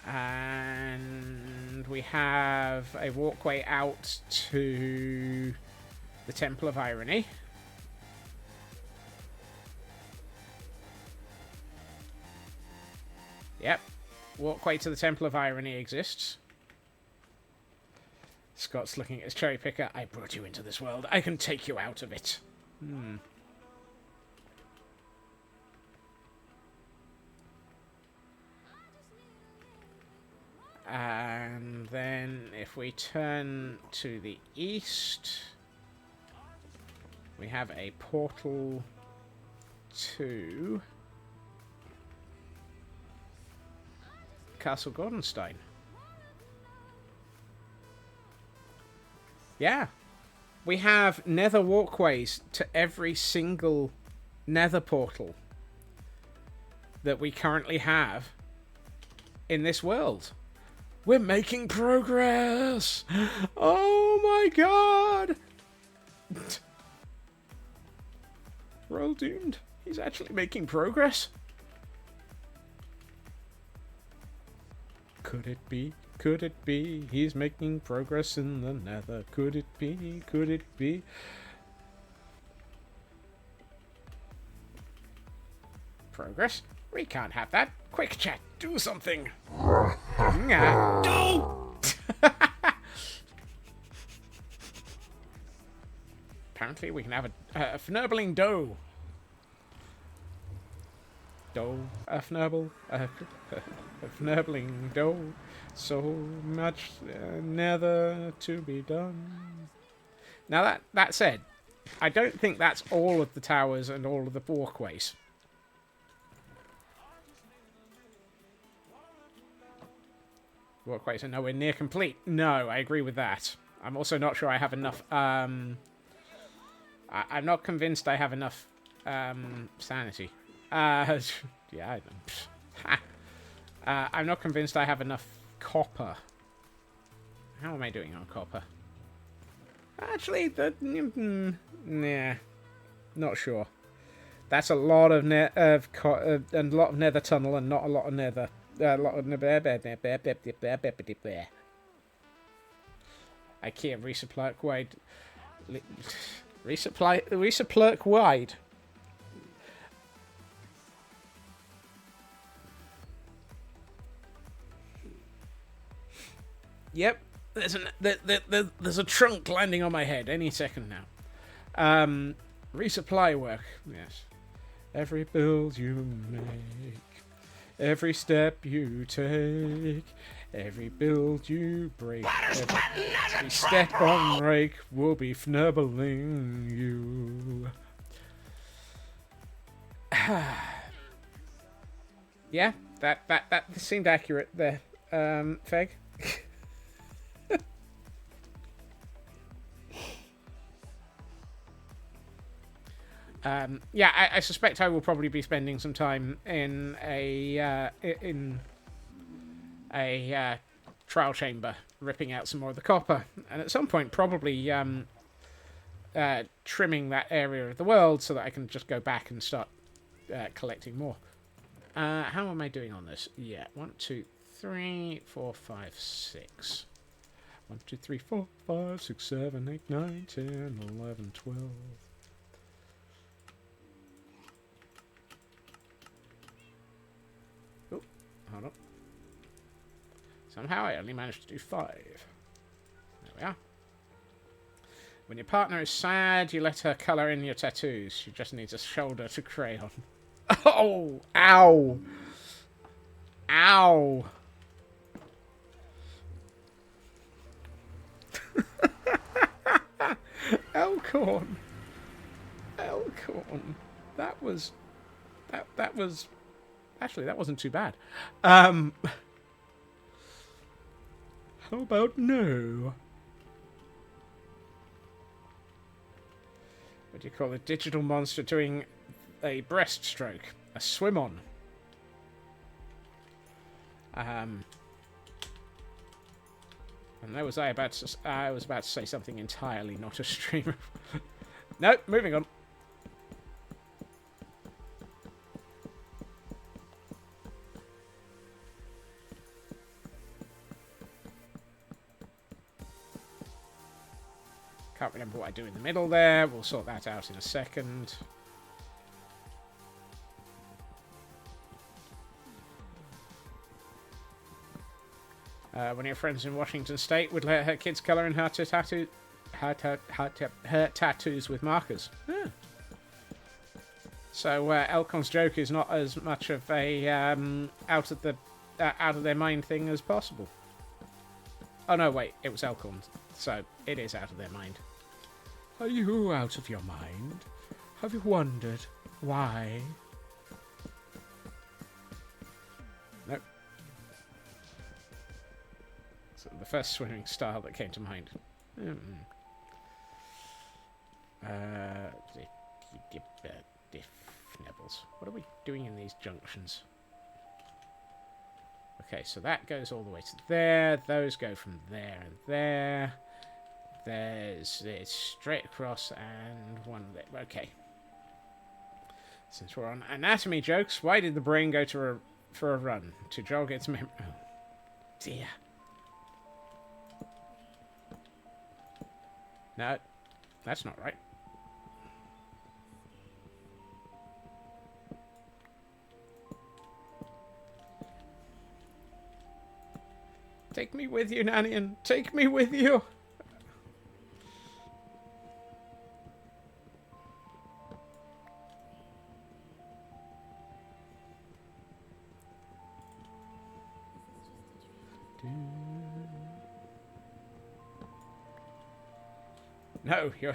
And we have a walkway out to the Temple of Irony. Yep. Walkway to the Temple of Irony exists. Scott's looking at his cherry picker. I brought you into this world. I can take you out of it. And then if we turn to the east, we have a portal to Castle Gordonstein. Yeah. We have nether walkways to every single nether portal that we currently have in this world. We're making progress! Oh my god! We're all doomed. He's actually making progress. Could it be? Could it be? He's making progress in the nether. Could it be? Could it be? Progress? We can't have that. Quick chat, do something. going at? No! Apparently we can have a fnerbling dough. Dough, a fnerble, a fnerbling dough. So much nether to be done. Now that said, I don't think that's all of the towers and all of the walkways. Walkways are nowhere near complete. No, I agree with that. I'm also not sure I have enough. I'm not convinced I have enough sanity. Yeah, I'm not convinced I have enough copper. How am I doing on copper? Actually, nah, not sure. That's a lot of and a lot of nether tunnel and not a lot of nether. A lot of I can't resupply wide. Resupply wide. Yep, there's a trunk landing on my head any second now. Resupply work, yes. Every build you make, every step you take, every build you break, every step on rake will be fnerbling you. Yeah, that seemed accurate there, Feg. Yeah, I suspect I will probably be spending some time in a trial chamber, ripping out some more of the copper, and at some point probably trimming that area of the world so that I can just go back and start collecting more. How am I doing on this? Yeah, 1, 2, 3, 4, 5, 6. 1, 2, 3, 4, 5, 6, 7, 8, 9, 10, 11, 12. Oh, hold on. Somehow I only managed to do 5. There we are. When your partner is sad, you let her colour in your tattoos. She just needs a shoulder to crayon. Oh! Ow! Ow! Elkhorn! Elkhorn! That was... That was... Actually, that wasn't too bad. How about no? What do you call a digital monster doing a breaststroke? A swim-on. And was about to say something entirely not a streamer. Nope, moving on. Can't remember what I do in the middle there. We'll sort that out in a second. One of your friends in Washington State would let her kids colour in her tattoos with markers. Yeah. So Elkhorn's joke is not as much of a out of their mind thing as possible. Oh no, wait, it was Elkhorn, so it is out of their mind. Are you out of your mind? Have you wondered why? Nope. So the first swimming style that came to mind. Nibbles. What are we doing in these junctions? Okay, so that goes all the way to there. Those go from there and there. There's straight across and one there. Okay. Since we're on anatomy jokes, why did the brain go for a run? To jog its memory. Oh, dear. No, that's not right. Take me with you, Nanian. Take me with you. No, you're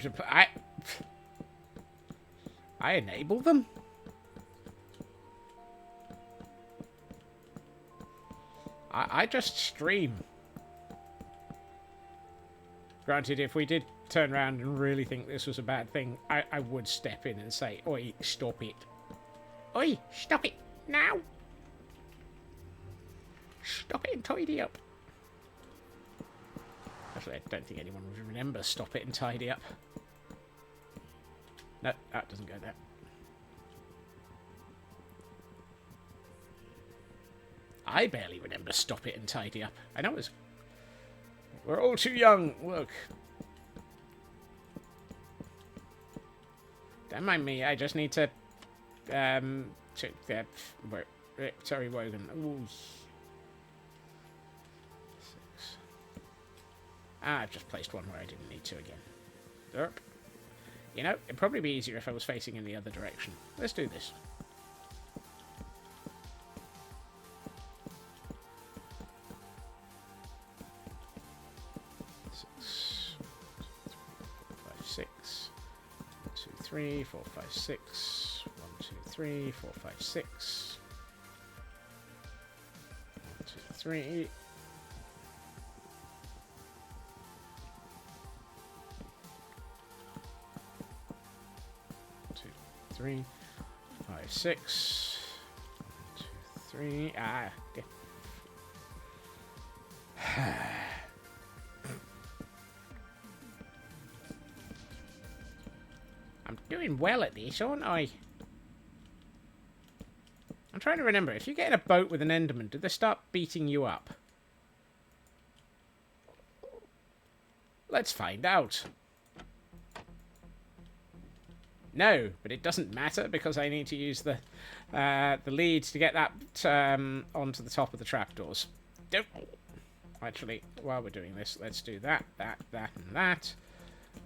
I enable them? I just stream. Granted, if we did turn around and really think this was a bad thing, I would step in and say, oi, stop it. Oi, stop it now. Stop it and tidy up. Actually, I don't think anyone would remember stop it and tidy up. No, that doesn't go there. I barely remember stop it and tidy up. I know it's... We're all too young. Look. Don't mind me. I just need to... sorry, Wogan. Ooh. 6. I've just placed one where I didn't need to again. Derp. You know, it'd probably be easier if I was facing in the other direction. Let's do this. Six. 2, 3, 4, 5, 6. 1, 2, 3, 4, 5, 6. 1, 2, 3. 2, 3, 5, 6. 1, 2, 3. Ah, yeah. I'm doing well at this, aren't I? I'm trying to remember. If you get in a boat with an Enderman, do they start beating you up? Let's find out. No, but it doesn't matter because I need to use the lead to get that onto the top of the trapdoors. Don't. Actually, while we're doing this, let's do that, that, and that.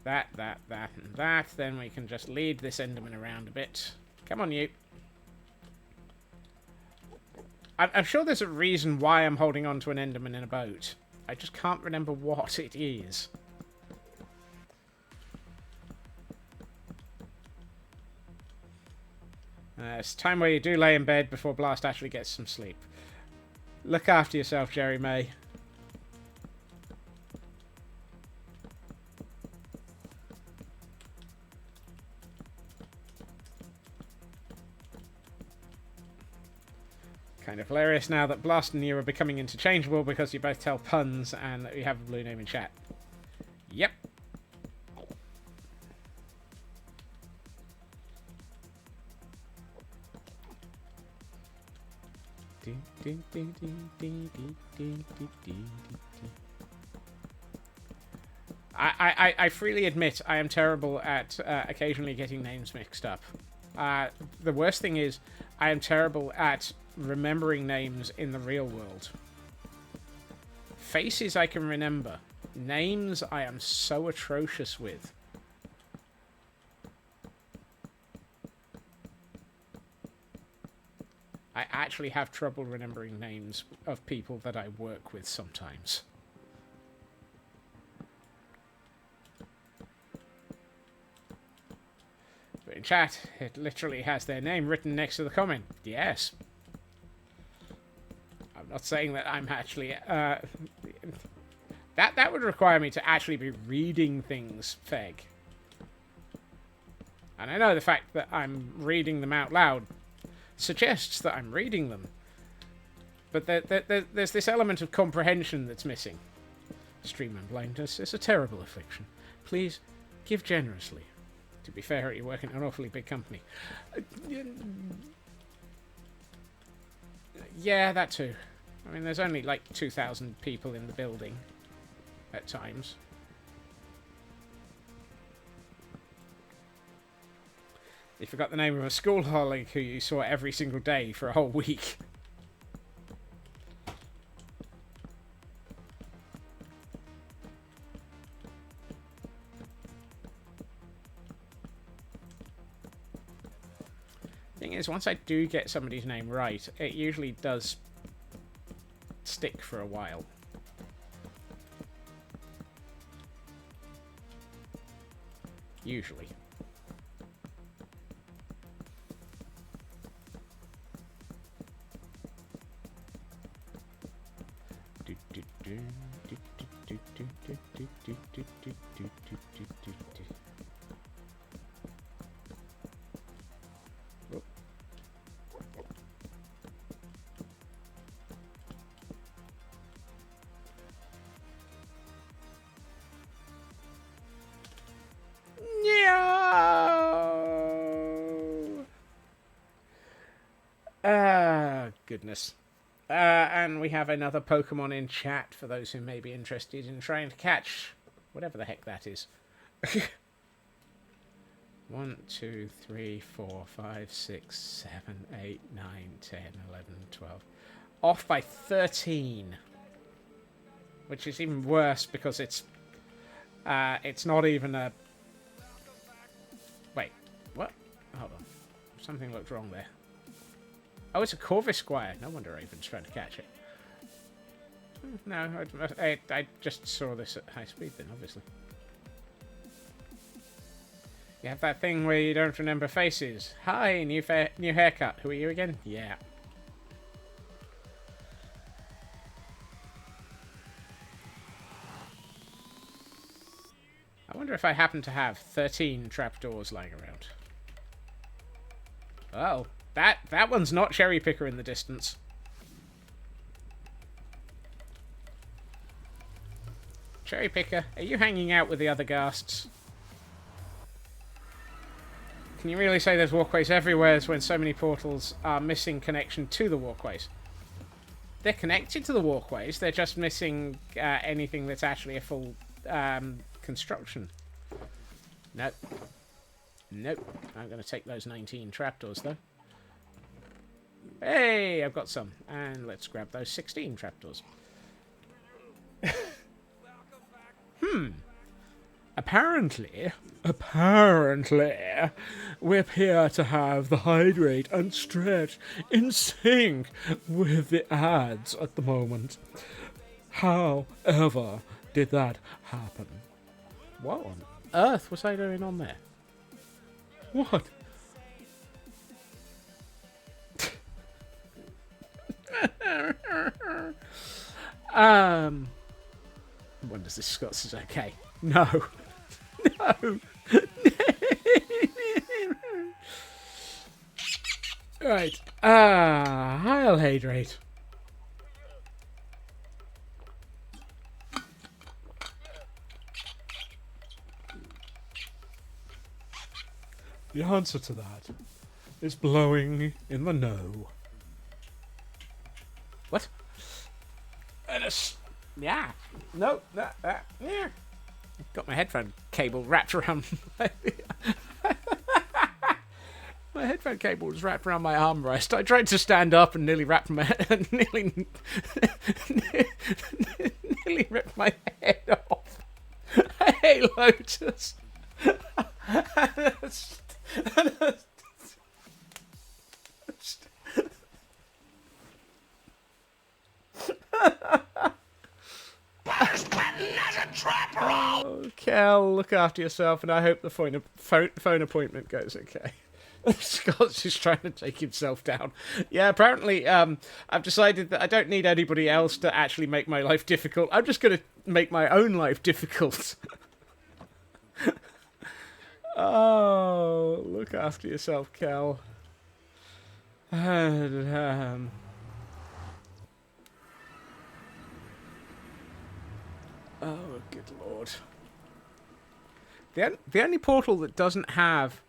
That, and that. Then we can just lead this Enderman around a bit. Come on, you. I'm sure there's a reason why I'm holding on to an Enderman in a boat. I just can't remember what it is. It's time where you do lay in bed before Blast actually gets some sleep. Look after yourself, Jerry May. Kind of hilarious now that Blast and you are becoming interchangeable because you both tell puns and that you have a blue name in chat. Yep. I freely admit I am terrible at occasionally getting names mixed up. The worst thing is I am terrible at remembering names in the real world. Faces I can remember. Names I am so atrocious with. I actually have trouble remembering names of people that I work with sometimes. But in chat, it literally has their name written next to the comment. Yes. I'm not saying that I'm actually... That would require me to actually be reading things, Feg. And I know the fact that I'm reading them out loud suggests that I'm reading them. But there's this element of comprehension that's missing. Streamman blindness is a terrible affliction. Please, give generously. To be fair, you work in an awfully big company. Yeah, that too. I mean, there's only like 2,000 people in the building at times. You forgot the name of a school colleague who you saw every single day for a whole week. thing is, once I do get somebody's name right, it usually does stick for a while. Usually. Goodness. And we have another Pokemon in chat for those who may be interested in trying to catch whatever the heck that is. 1, 2, 3, 4, 5, 6, 7, 8, 9, 10, 11, 12. Off by 13. Which is even worse because it's not even a... Wait, what? Hold on. Something looked wrong there. Oh, it's a Corvisquire. No wonder Raven's trying to catch it. No, I just saw this at high speed then, obviously. You have that thing where you don't remember faces. Hi, new haircut. Who are you again? Yeah. I wonder if I happen to have 13 trapdoors lying around. Oh. That one's not Cherry Picker in the distance. Cherry Picker, are you hanging out with the other ghasts? Can you really say there's walkways everywhere when so many portals are missing connection to the walkways? They're connected to the walkways, they're just missing anything that's actually a full construction. Nope. Nope. I'm going to take those 19 trapdoors, though. Hey, I've got some. And let's grab those 16 trapdoors. Apparently, we appear to have the hydrate and stretch in sync with the ads at the moment. However did that happen? What on earth was I doing on there? What? Wonders this Scots is okay. No. No. Right. I'll hydrate. The answer to that is blowing in the no. What? Yeah. No. Yeah. Got my headphone cable wrapped around my headphone cable was wrapped around my armrest. I tried to stand up and nearly wrapped my nearly ripped my head off. Hey, Lotus. Oh, Kel, look after yourself, and I hope the phone appointment goes okay. Scott's just trying to take himself down. Yeah, apparently, I've decided that I don't need anybody else to actually make my life difficult. I'm just going to make my own life difficult. Oh, look after yourself, Kel. Oh, good lord. The only portal that doesn't have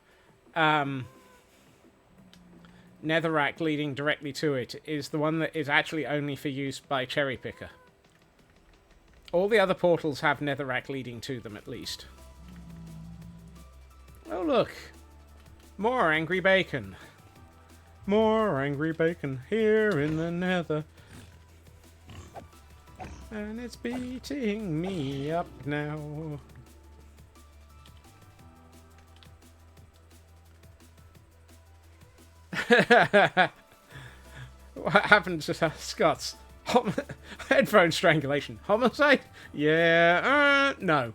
netherrack leading directly to it is the one that is actually only for use by Cherry Picker. All the other portals have netherrack leading to them, at least. Oh, look. More angry bacon. More angry bacon here in the nether. And it's beating me up now. What happened to Scott's? Headphone strangulation. Homicide? Yeah, no.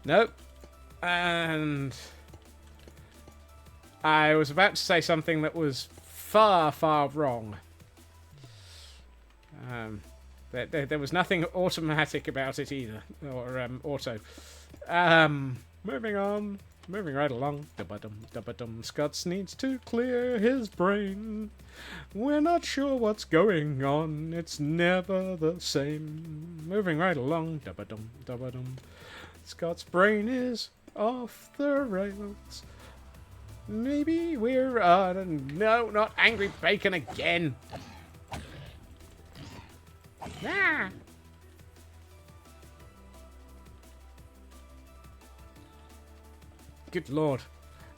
Nope. And I was about to say something that was far, far wrong. There was nothing automatic about it either, or auto. Moving on, moving right along. Dub-a-dum. Scots needs to clear his brain. We're not sure what's going on. It's never the same. Moving right along. Dub-a-dum. Scott's brain is off the rails. Maybe we're no, not angry bacon again. Ah. Good lord.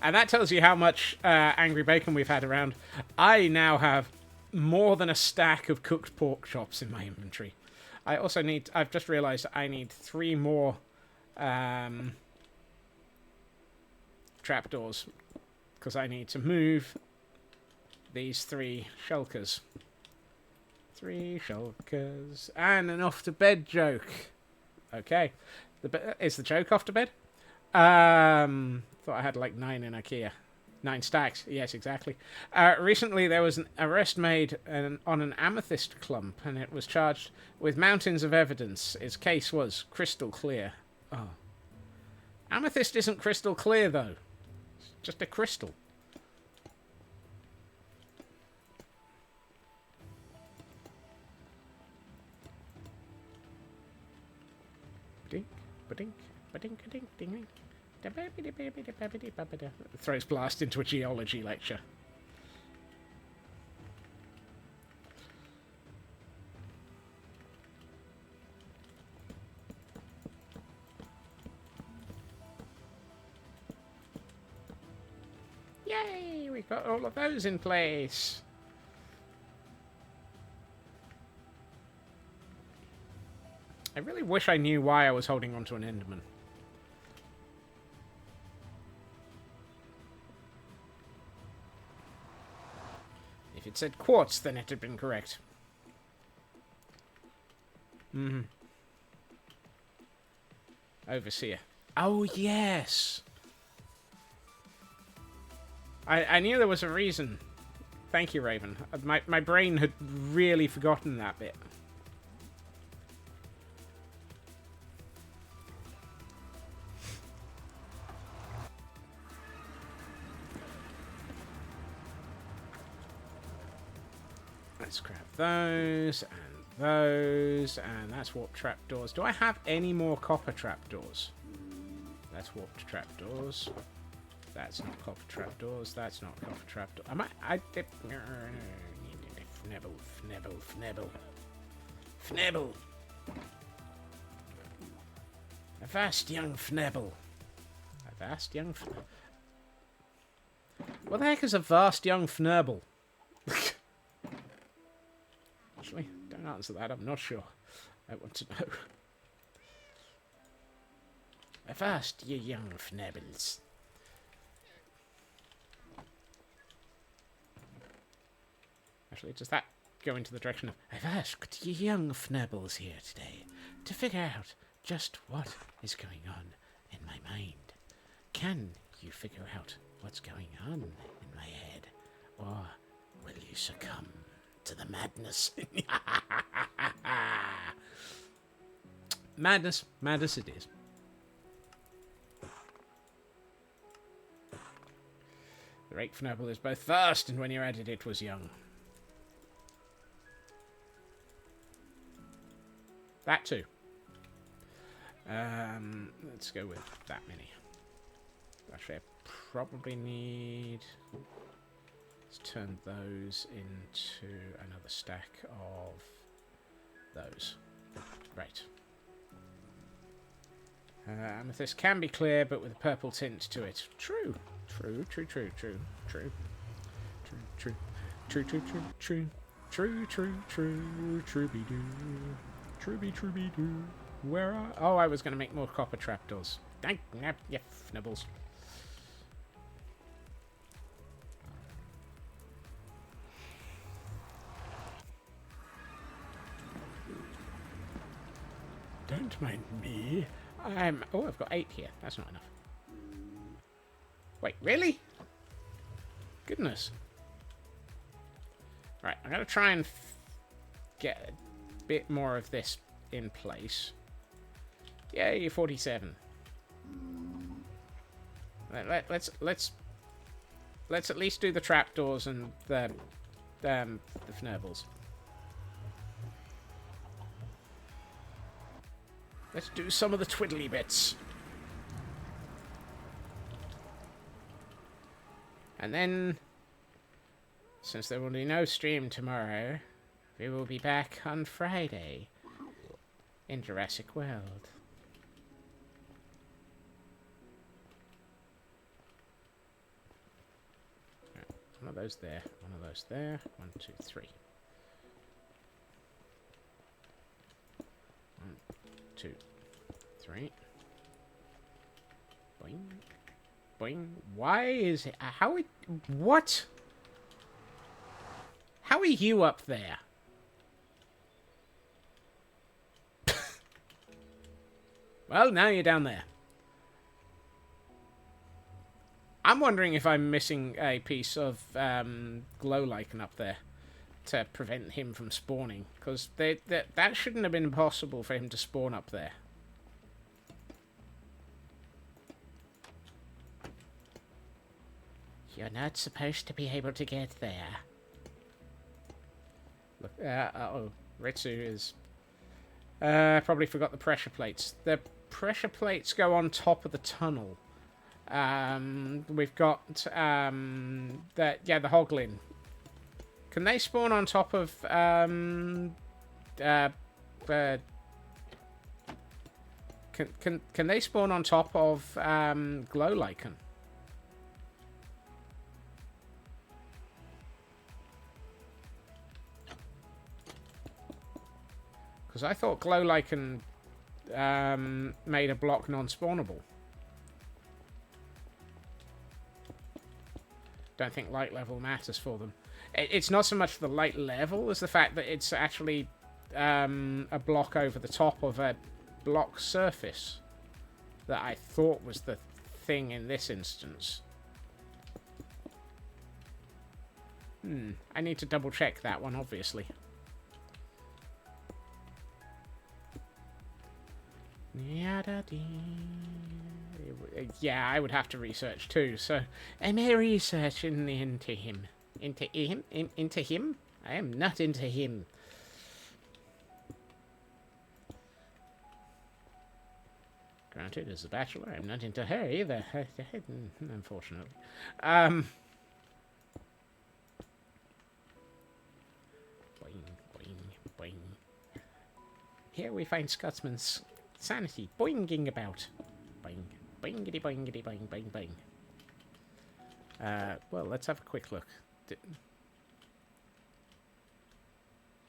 And that tells you how much angry bacon we've had around. I now have more than a stack of cooked pork chops in my inventory. I also need... I've just realised I need 3 more trapdoors. Because I need to move these 3 shulkers. 3 shulkers. And an off to bed joke. Okay. Is the joke off to bed? Thought I had like 9 in IKEA. 9 stacks. Yes, exactly. Recently there was an arrest made on an amethyst clump, and it was charged with mountains of evidence. Its case was crystal clear. Oh. Amethyst isn't crystal clear, though. It's just a crystal. Throws blast into a geology lecture. Yay! We've got all of those in place. I really wish I knew why I was holding on to an Enderman. If it said quartz, then it had been correct. Overseer. Oh, yes! I knew there was a reason. Thank you, Raven. My brain had really forgotten that bit. Let's grab those, and that's warp trapdoors. Do I have any more copper trapdoors? That's warped trapdoors. That's not copper trapdoors. That's not copper trapdoor. I dip. Fnebble. A vast young Fnebble. A vast young Fnebble. What the heck is a vast young Fnebble? Actually, don't answer that. I'm not sure. I want to know. Avast, ye young Fnebbles. Actually, does that go into the direction of I've asked ye young Fnebbles here today to figure out just what is going on in my mind. Can you figure out what's going on in my head? Or will you succumb to the madness? Madness it is. The rake Fnebble is both vast and when you added it was young. That too. Let's go with that many. Actually, I probably need... Let's turn those into another stack of those. Right. Amethyst can be clear, but with a purple tint to it. True. True. True-be-doo. Where are... Oh, I was going to make more copper trapdoors. Yeah, nibbles. Don't mind me. Oh, I've got 8 here. That's not enough. Wait, really? Goodness. Right, I'm going to try and get a bit more of this in place. Yay, 47. Let's at least do the trapdoors and the fnerbles. Let's do some of the twiddly bits. And then, since there will be no stream tomorrow, we will be back on Friday in Jurassic World. Right, one of those there, one of those there. 1, 2, 3. 1, 2, 3. Boing. Boing. Why is it... How... What? How are you up there? Well, now you're down there. I'm wondering if I'm missing a piece of glow lichen up there to prevent him from spawning. Because that shouldn't have been possible for him to spawn up there. You're not supposed to be able to get there. Look, uh-oh. Ritsu is... probably forgot the pressure plates. The pressure plates go on top of the tunnel. We've got, the hoglin. Can they spawn on top of, can they spawn on top of, glow lichen? Because I thought glow lichen made a block non-spawnable. Don't think light level matters for them. It's not so much the light level as the fact that it's actually a block over the top of a block surface that I thought was the thing in this instance. I need to double check that one, obviously. Yeah, I would have to research too, so am I researching into him? Into him? Into him? I am not into him. Granted, as a bachelor, I'm not into her either. Unfortunately. Boing, boing, boing. Here we find Scotsman's sanity boinging about. Boing, boingity, boingity, boing, boing, boing. Well, let's have a quick look.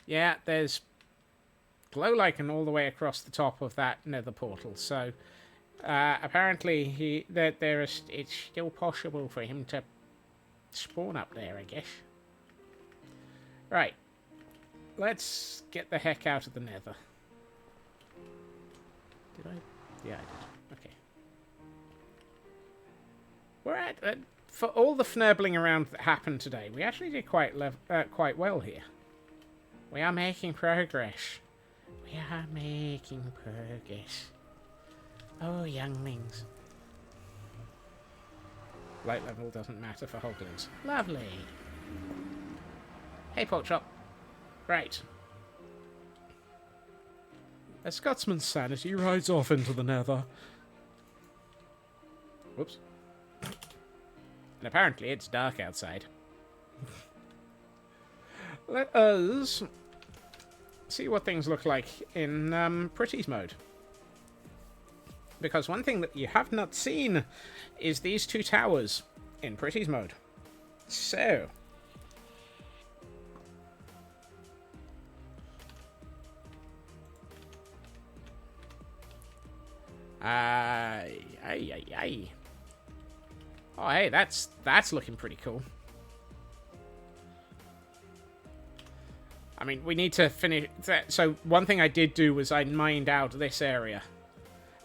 Yeah, there's glow lichen all the way across the top of that nether portal. So apparently it's still possible for him to spawn up there, I guess. Right, let's get the heck out of the nether. Did I? Yeah, I did. Okay. We're at for all the fnerbling around that happened today. We actually did quite well here. We are making progress. We are making progress. Oh, younglings. Light level doesn't matter for hoglins. Lovely. Hey, Porkchop. Right. A Scotsman's sanity rides off into the nether. Whoops. And apparently it's dark outside. Let us see what things look like in Pretty's mode. Because one thing that you have not seen is these two towers in Pretty's mode. So... Hey, hey, hey, hey. Oh, hey, that's looking pretty cool. I mean, we need to finish that. So one thing I did do was I mined out this area.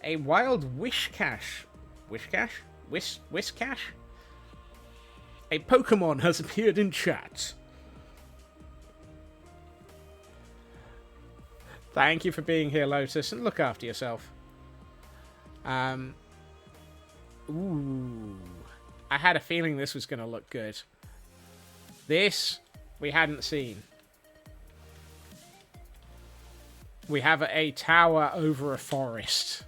A wild wish cache. Wish cache? Wish cache? A Pokemon has appeared in chat. Thank you for being here, Lotus, and look after yourself. Ooh. I had a feeling this was going to look good. This, we hadn't seen. We have a tower over a forest.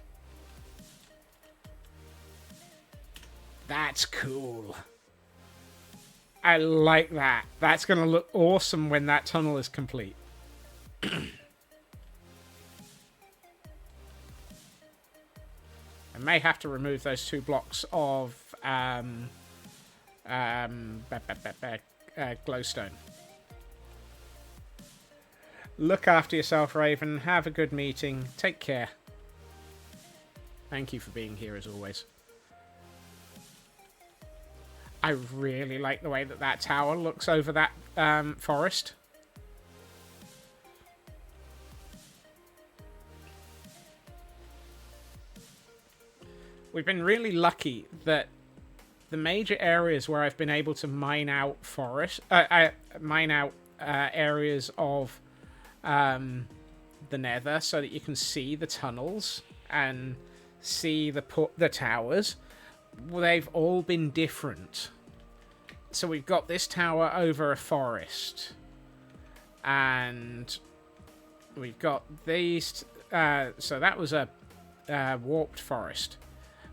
That's cool. I like that. That's going to look awesome when that tunnel is complete. I may have to remove those 2 blocks of glowstone. Look after yourself, Raven. Have a good meeting. Take care. Thank you for being here as always. I really like the way that that tower looks over that forest. We've been really lucky that the major areas where I've been able to mine out areas of the nether so that you can see the tunnels and see the towers, well, they've all been different. So we've got this tower over a forest, and we've got these, so that was a warped forest.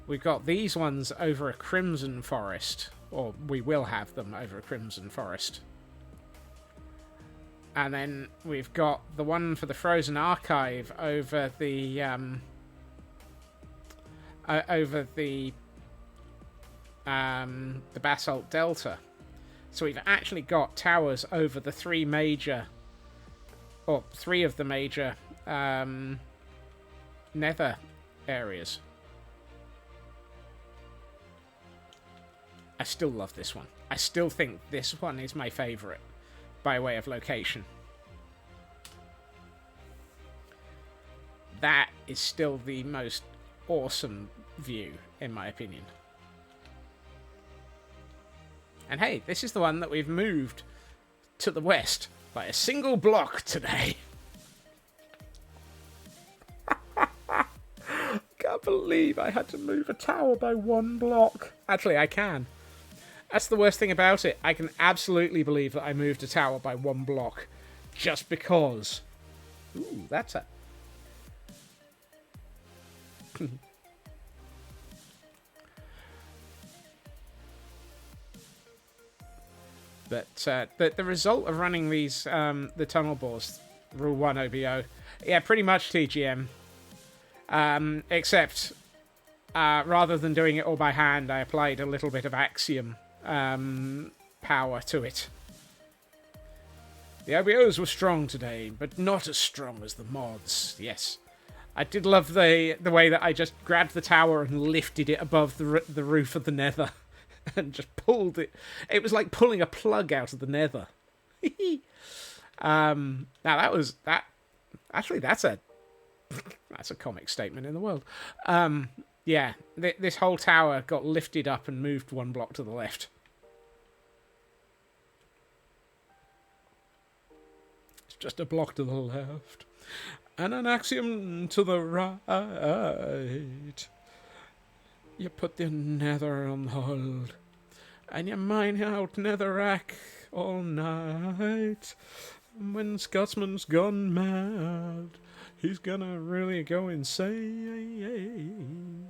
We've got these ones over a crimson forest, or we will have them over a crimson forest. And then we've got the one for the Frozen Archive over the Basalt Delta. So we've actually got towers over the 3 of the major nether areas. I still love this one. I still think this one is my favourite by way of location. That is still the most awesome view, in my opinion. And hey, this is the one that we've moved to the west by a single block today. Can't believe I had to move a tower by 1 block. Actually, I can. That's the worst thing about it. I can absolutely believe that I moved a tower by 1 block. Just because. Ooh, that's a... But the result of running these, the tunnel bores, Rule 1 OBO, yeah, pretty much TGM. Except, rather than doing it all by hand, I applied a little bit of Axiom power to it. The OBOs were strong today, but not as strong as the mods. Yes. I did love the way that I just grabbed the tower and lifted it above the roof of the nether. And just pulled it. It was like pulling a plug out of the nether. Now that was... Actually, that's a comic statement in the world. Yeah, this whole tower got lifted up and moved 1 block to the left. It's just a block to the left. And an axiom to the right. You put the nether on hold. And you mine out netherrack all night. And when Scotsman's gone mad, he's gonna really go insane.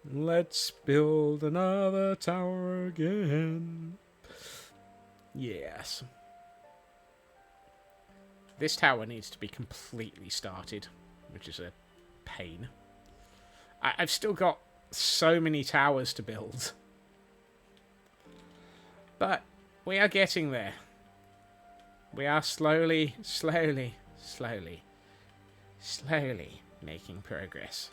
Let's build another tower again. Yes. This tower needs to be completely started, which is a pain. I've still got so many towers to build. But we are getting there. We are slowly making progress.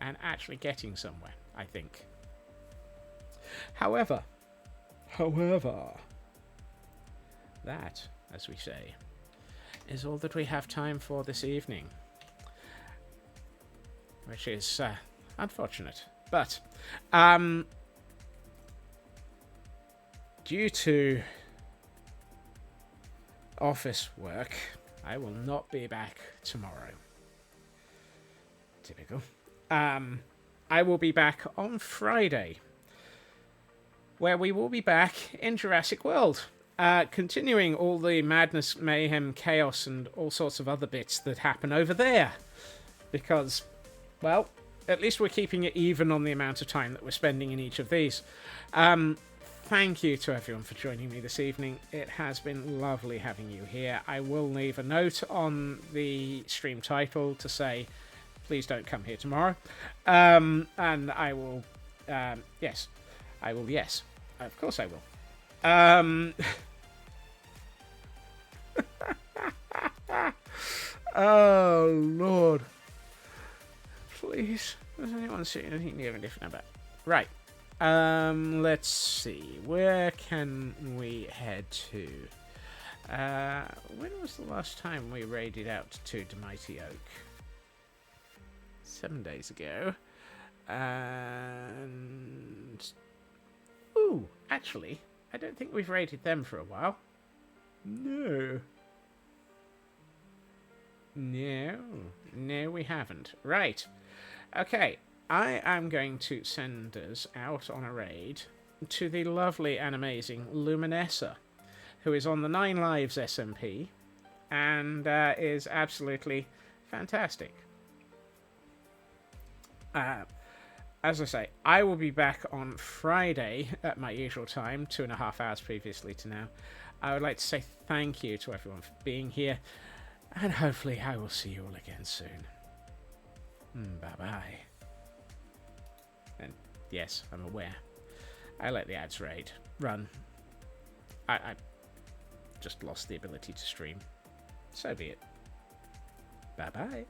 and actually getting somewhere, I think. However, that, as we say, is all that we have time for this evening. Which is unfortunate. But, due to office work, I will not be back tomorrow. Typical. I will be back on Friday, where we will be back in Jurassic World, continuing all the madness, mayhem, chaos, and all sorts of other bits that happen over there. Because, well, at least we're keeping it even on the amount of time that we're spending in each of these. Thank you to everyone for joining me this evening. It has been lovely having you here. I will leave a note on the stream title to say, please don't come here tomorrow. And I will, yes. I will, yes. Of course I will. Oh, Lord. Please. Does anyone see anything new and different about? Right. Let's see. Where can we head to? When was the last time we raided out to Mighty Oak? 7 days ago. And... ooh, actually, I don't think we've raided them for a while. No. No, we haven't. Right. Okay, I am going to send us out on a raid to the lovely and amazing Luminessa, who is on the 9 Lives SMP, and is absolutely fantastic. As I say, I will be back on Friday at my usual time, 2.5 hours previously to now. I would like to say thank you to everyone for being here, and hopefully I will see you all again soon. Bye-bye. And yes, I'm aware. I let the ads run. I just lost the ability to stream. So be it. Bye-bye.